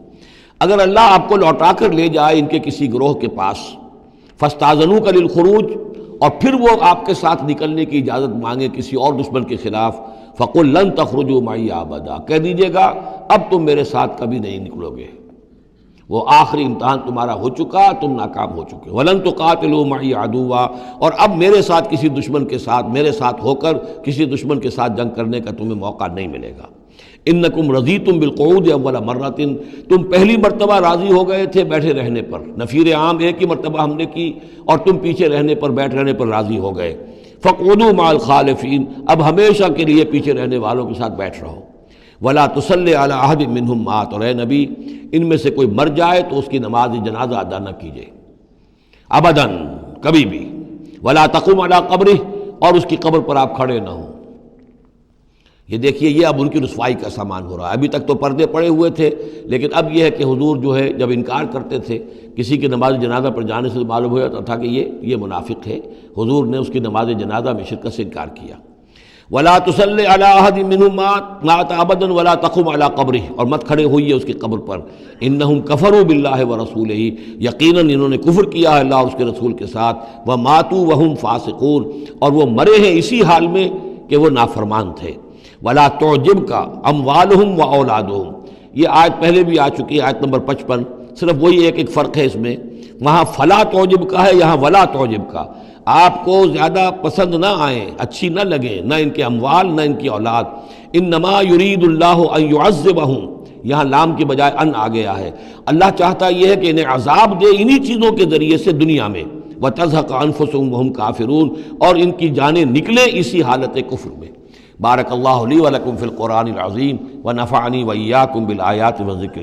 اگر اللہ آپ کو لوٹا کر لے جائے ان کے کسی گروہ کے پاس، فَاسْتَأْذَنُوكَ لِلْخُرُوجِ، اور پھر وہ آپ کے ساتھ نکلنے کی اجازت مانگے کسی اور دشمن کے خلاف، فَقُلْ لَن تَخْرُجُوا مَعِيَ أَبَدًا، کہہ دیجیے گا اب تم میرے ساتھ کبھی نہیں نکلو گے، وہ آخری امتحان تمہارا ہو چکا، تم ناکام ہو چکے۔ وَلَن تُقَاتِلُوا مَعِيَ عَدُوًّا، اور اب میرے ساتھ کسی دشمن کے ساتھ، میرے ساتھ ہو کر کسی دشمن کے ساتھ جنگ کرنے کا تمہیں موقع نہیں ملے گا۔ اِنَّكُمْ رَضِيتُمْ بِالْقُعُودِ أَوَّلَ مَرَّةٍ، تم پہلی مرتبہ راضی ہو گئے تھے بیٹھے رہنے پر، نفیر عام ایک ہی مرتبہ ہم نے کی اور تم پیچھے رہنے پر، بیٹھ رہنے پر راضی ہو گئے۔ فَاقْعُدُوا مَعَ الْخَالِفِينَ، اب ہمیشہ کے لیے پیچھے رہنے والوں کے ساتھ بیٹھ رہو۔ وَلَا تُصَلِّ عَلَىٰ أَحَدٍ مِّنْهُمْ مَاتَ، اور اے نبی ان میں سے کوئی مر جائے تو اس کی نماز جنازہ ادا نہ کیجیے، ابداً، کبھی بھی۔ وَلَا تَقُمْ عَلَىٰ قَبْرِهِ، اور اس کی قبر پر آپ کھڑے نہ ہوں۔ یہ دیکھیے یہ اب ان کی رسوائی کا سامان ہو رہا ہے، ابھی تک تو پردے پڑے ہوئے تھے، لیکن اب یہ ہے کہ حضور جو ہے جب انکار کرتے تھے کسی کی نماز جنازہ پر جانے سے معلوم ہو جاتا تھا کہ یہ منافق ہے، حضور نے اس کی نماز جنازہ میں شرکت سے انکار کیا۔ وَلَا تُصَلِّ عَلَىٰ أَحَدٍ مِّنْهُمْ مَاتَ أَبَدًا وَلَا تَقُمْ عَلَىٰ قَبْرِهِ، اور مت کھڑے ہوئیے اس کی قبر پر۔ إِنَّهُمْ كَفَرُوا بِاللَّهِ وَرَسُولِهِ، یقیناً انہوں نے کفر کیا ہے اللہ اور اس کے رسول کے ساتھ۔ وَمَاتُوا وَهُمْ فَاسِقُونَ، اور وہ مرے ہیں اسی حال میں کہ وہ نافرمان تھے۔ وَلَا تُعْجِبْكَ أَمْوَالُهُمْ وَأَوْلَادُهُم، یہ آیت پہلے بھی آ چکی ہے، آیت نمبر 55، صرف وہی ایک فرق ہے اس میں، وہاں فَلَا تُعْجِبْكَ ہے، یہاں وَلَا تُعْجِبْكَ، آپ کو زیادہ پسند نہ آئیں، اچھی نہ لگیں، نہ ان کے اموال نہ ان کی اولاد۔ انما یرید اللہ ان یعذبہم، یہاں لام کے بجائے ان آ گیا ہے، اللہ چاہتا یہ ہے کہ انہیں عذاب دے انہی چیزوں کے ذریعے سے دنیا میں، وتزهق انفسهم وهم کافرون، اور ان کی جانیں نکلیں اسی حالت کفر میں۔ بارک اللہ لی ولکم فی القرآن العظیم ونفعنی وإیاکم بالآیات والذکر